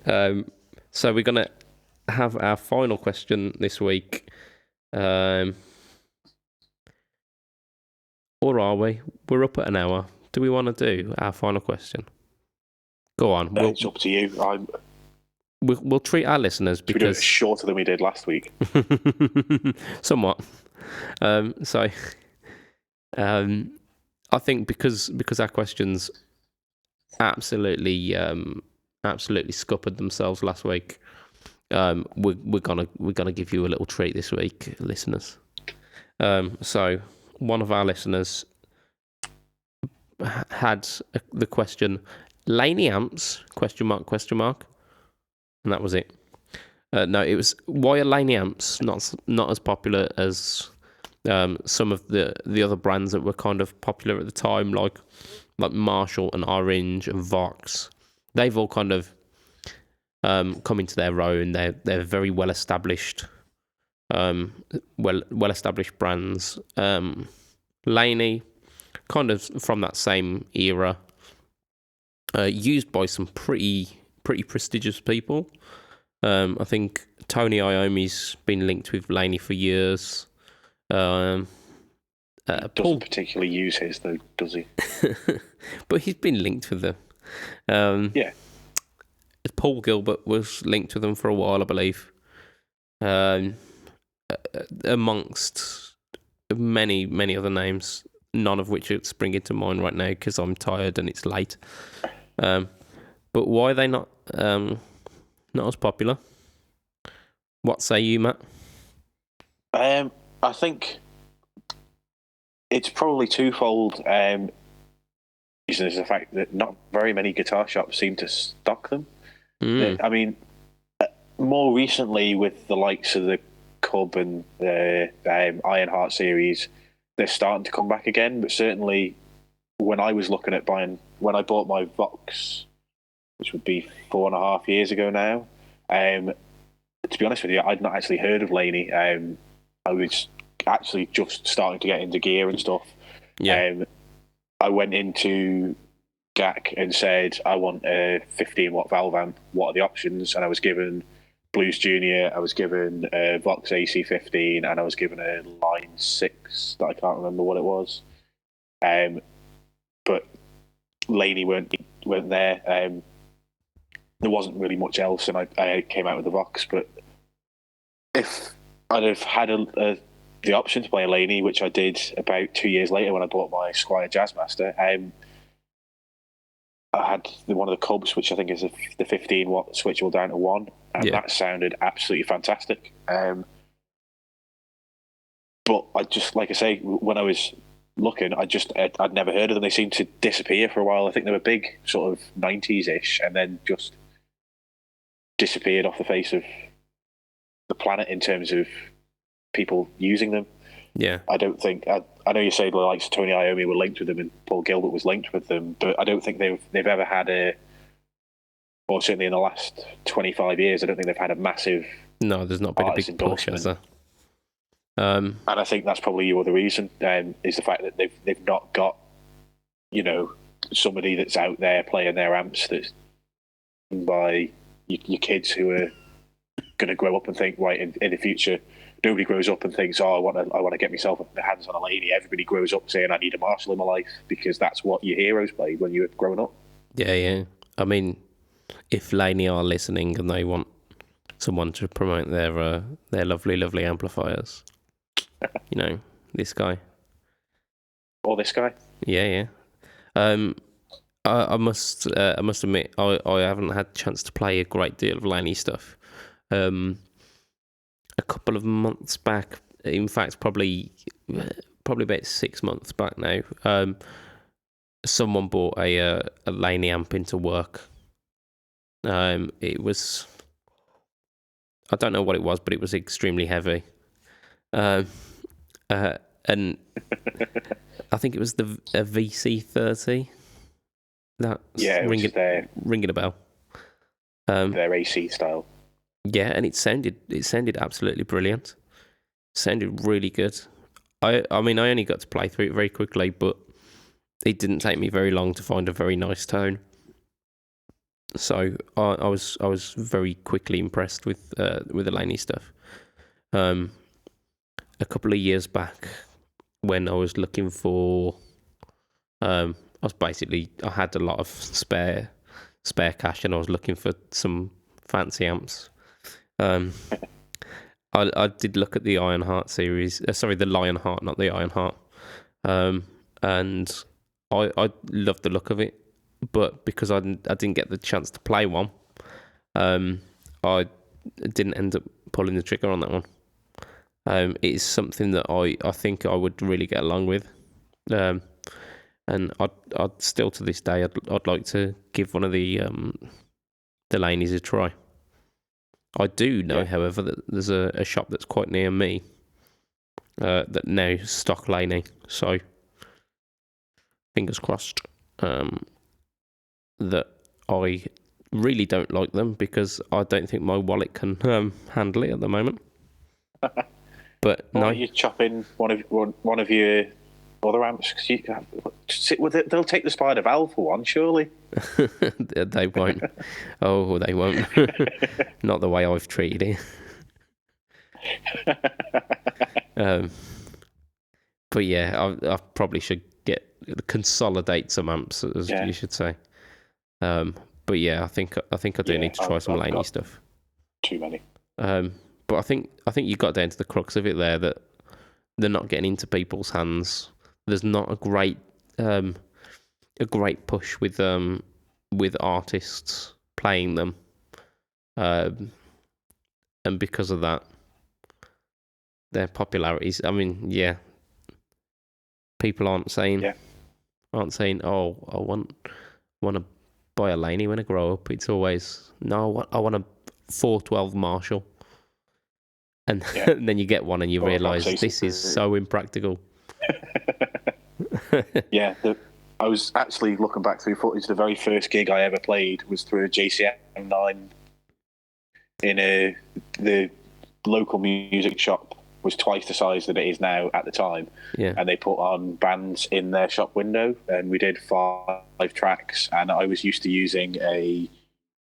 So we're gonna have our final question this week, or are we? We're up at an hour. Do we want to do our final question? Go on. It's up to you. We'll treat our listeners because we do it shorter than we did last week. Somewhat. I think because our questions absolutely scuppered themselves last week, we're gonna give you a little treat this week, listeners. So one of our listeners had the question, Laney amps ? And that was it. No, it was, why are Laney amps not as popular as some of the other brands that were kind of popular at the time, like Marshall and Orange and Vox. They've all kind of come into their own. They're very well established, well established brands. Laney, kind of from that same era, used by some pretty prestigious people. I think Tony Iommi's been linked with Laney for years. Doesn't particularly use his though, does he? But he's been linked with them. Yeah. Paul Gilbert was linked with them for a while, I believe. Amongst many other names, none of which are springing to mind right now because I'm tired and it's late. But why are they not as popular? What say you, Matt? I think it's probably twofold. Reason is the fact that not very many guitar shops seem to stock them. I mean, more recently with the likes of the Cub and the Ironheart series, they're starting to come back again. But certainly, when I was looking at when I bought my Vox, which would be 4.5 years ago now, to be honest with you, I'd not actually heard of Laney. I was actually just starting to get into gear and stuff. Yeah. I went into GAC and said, I want a 15-watt valve amp. What are the options? And I was given Blues Junior, I was given a Vox AC15, and I was given a Line 6 that I can't remember what it was. But Laney weren't there. There wasn't really much else, and I came out with the Vox. But if I'd have had the option to play a Laney, which I did about 2 years later when I bought my Squier Jazzmaster, I had one of the Cubs, which I think is the 15-watt switchable down to 1, and that sounded absolutely fantastic. But I just, like I say, when I was looking, I'd never heard of them. They seemed to disappear for a while. I think they were big, sort of 90s-ish, and then just disappeared off the face of the planet in terms of people using them. Yeah. I don't think... I know you say the likes of Tony Iommi were linked with them and Paul Gilbert was linked with them, but I don't think they've ever had or certainly in the last 25 years, I don't think they've had a massive... No, there's not been a big push, has there? And I think that's probably your other reason, is the fact that they've not got, somebody that's out there playing their amps that's by your kids who are going to grow up and think, right, in the future, nobody grows up and thinks, I want to get myself hands on a Laney. Everybody grows up saying, I need a Marshall in my life, because that's what your heroes played when you were growing up. Yeah. I mean, if Laney are listening and they want someone to promote their lovely amplifiers, this guy. Or this guy. Yeah, yeah. I must admit, I haven't had a chance to play a great deal of Laney stuff. A couple of months back, in fact, probably about 6 months back now, someone bought a Laney amp into work. It was, I don't know what it was, but it was extremely heavy. And I think it was a VC30. That's ringing a bell. Their AC style. Yeah, and it sounded absolutely brilliant. It sounded really good. I mean, I only got to play through it very quickly, but it didn't take me very long to find a very nice tone. So I was very quickly impressed with the Laney stuff. A couple of years back, when I was looking for, I had a lot of spare cash, and I was looking for some fancy amps. I did look at the Ironheart series. The Lionheart, not the Ironheart. And I loved the look of it, but because I didn't get the chance to play one, I didn't end up pulling the trigger on that one. It is something that I think I would really get along with, and I'd still to this day I'd like to give one of the Laneys a try. I do know, however, that there's a shop that's quite near me that now stock Laney, so fingers crossed that I really don't like them, because I don't think my wallet can handle it at the moment. But no, you chop in one of your other amps. They'll take the Spider Valve for one, surely. They won't. Oh, they won't. Not the way I've treated it. But yeah, I probably should consolidate some amps, as you should say. But yeah, I think I do need to try some Laney stuff. Too many. But I think you got down to the crux of it there, that they're not getting into people's hands. There's not a great push with artists playing them, and because of that, their popularities. I mean, people aren't saying, oh, I want to buy a Laney when I grow up. It's always, no, I want a 412 Marshall. And then you get one and you realise this is so impractical. Yeah, I was actually looking back through footage. The very first gig I ever played was through a JCM9 in the local music shop. Was twice the size that it is now at the time. Yeah. And they put on bands in their shop window, and we did 5 tracks, and I was used to using a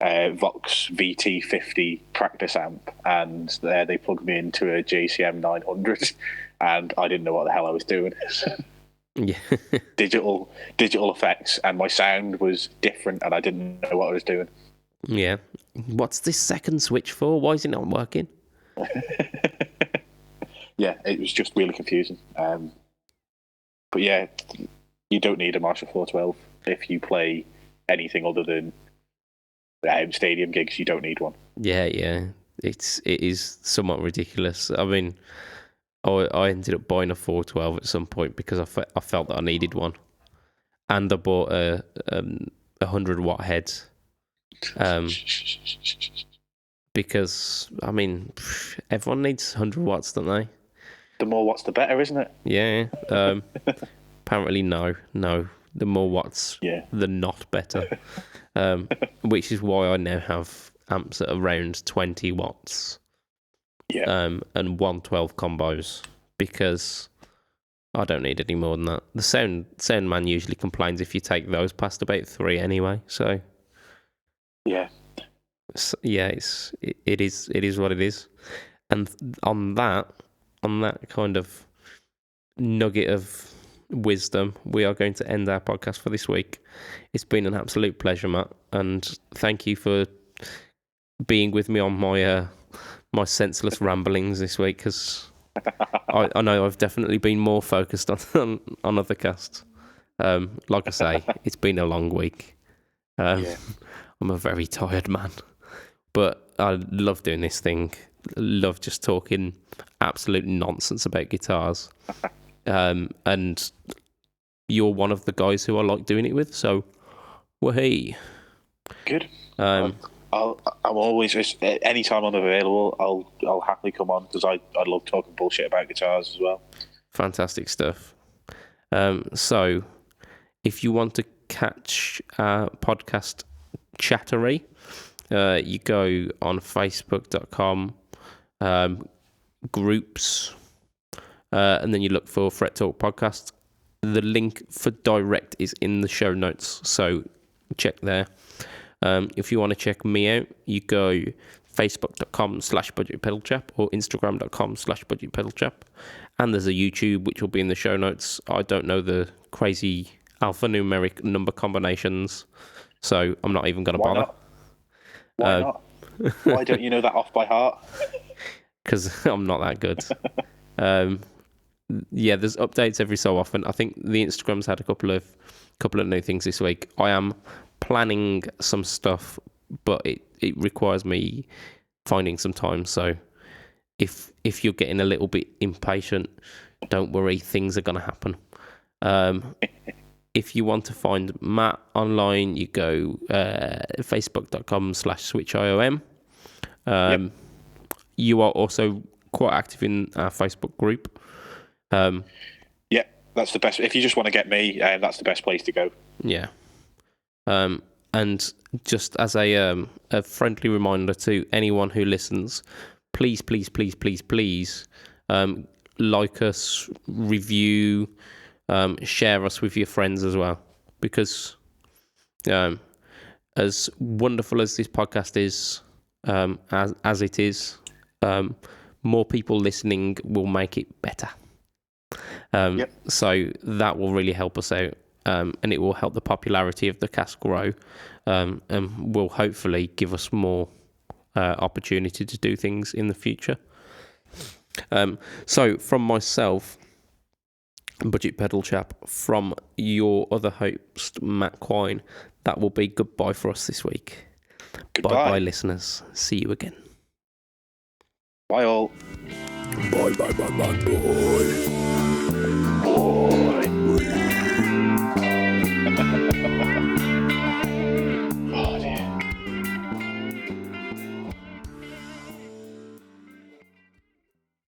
Vox VT50 practice amp, and there they plugged me into a JCM 900, and I didn't know what the hell I was doing. Yeah. digital effects, and my sound was different, and I didn't know what I was doing. Yeah. What's this second switch for? Why is it not working? Yeah, it was just really confusing. But yeah, you don't need a Marshall 412 if you play anything other than stadium gigs. You don't need one. Yeah, it is somewhat ridiculous. I mean, I ended up buying a 412 at some point because I felt that I needed one, and I bought a 100-watt head, because I mean, everyone needs 100 watts, don't they? The more watts, the better, isn't it? Yeah. Apparently, no. The more watts, the not better. Which is why I now have amps at around 20 watts. Yeah. And 112 combos, because I don't need any more than that. The sound man usually complains if you take those past about 3 anyway. So. Yeah. So, yeah, it is what it is. And on that kind of nugget of wisdom, we are going to end our podcast for this week. It's been an absolute pleasure, Matt, and thank you for being with me on my senseless ramblings this week, because I know I've definitely been more focused on other casts. Like I say, it's been a long week. Yeah. I'm a very tired man, but I love doing this thing. Love just talking absolute nonsense about guitars. And you're one of the guys who I like doing it with, so wahey. Good. Um, I'm always, anytime I'm available, I'll happily come on because I love talking bullshit about guitars as well. Fantastic stuff. So, if you want to catch our podcast Chattery, you go on facebook.com, groups, and then you look for Fret Talk Podcast. The link for direct is in the show notes, so check there. If you want to check me out, you go facebook.com/budgetpedalchap or instagram.com/budgetpedalchap. And there's a YouTube, which will be in the show notes. I don't know the crazy alphanumeric number combinations, so I'm not even going to bother. Why not? Why don't you know that off by heart? Because I'm not that good. Yeah, there's updates every so often. I think the Instagram's had a couple of new things this week. I am planning some stuff, but it requires me finding some time. So if you're getting a little bit impatient, don't worry, things are going to happen. If you want to find Matt online, you go facebook.com/switchiom. Yep. You are also quite active in our Facebook group. Yeah, that's the best. If you just want to get me, that's the best place to go. Yeah. And just as a friendly reminder to anyone who listens, please, like us, review, share us with your friends as well. Because as wonderful as this podcast is, as it is, more people listening will make it better. Yep. So that will really help us out. And it will help the popularity of the cast grow, and will hopefully give us more opportunity to do things in the future. So from myself, Budget Pedal Chap, from your other host, Matt Quine, that will be goodbye for us this week. Goodbye. Bye, listeners. See you again. Bye all. Bye.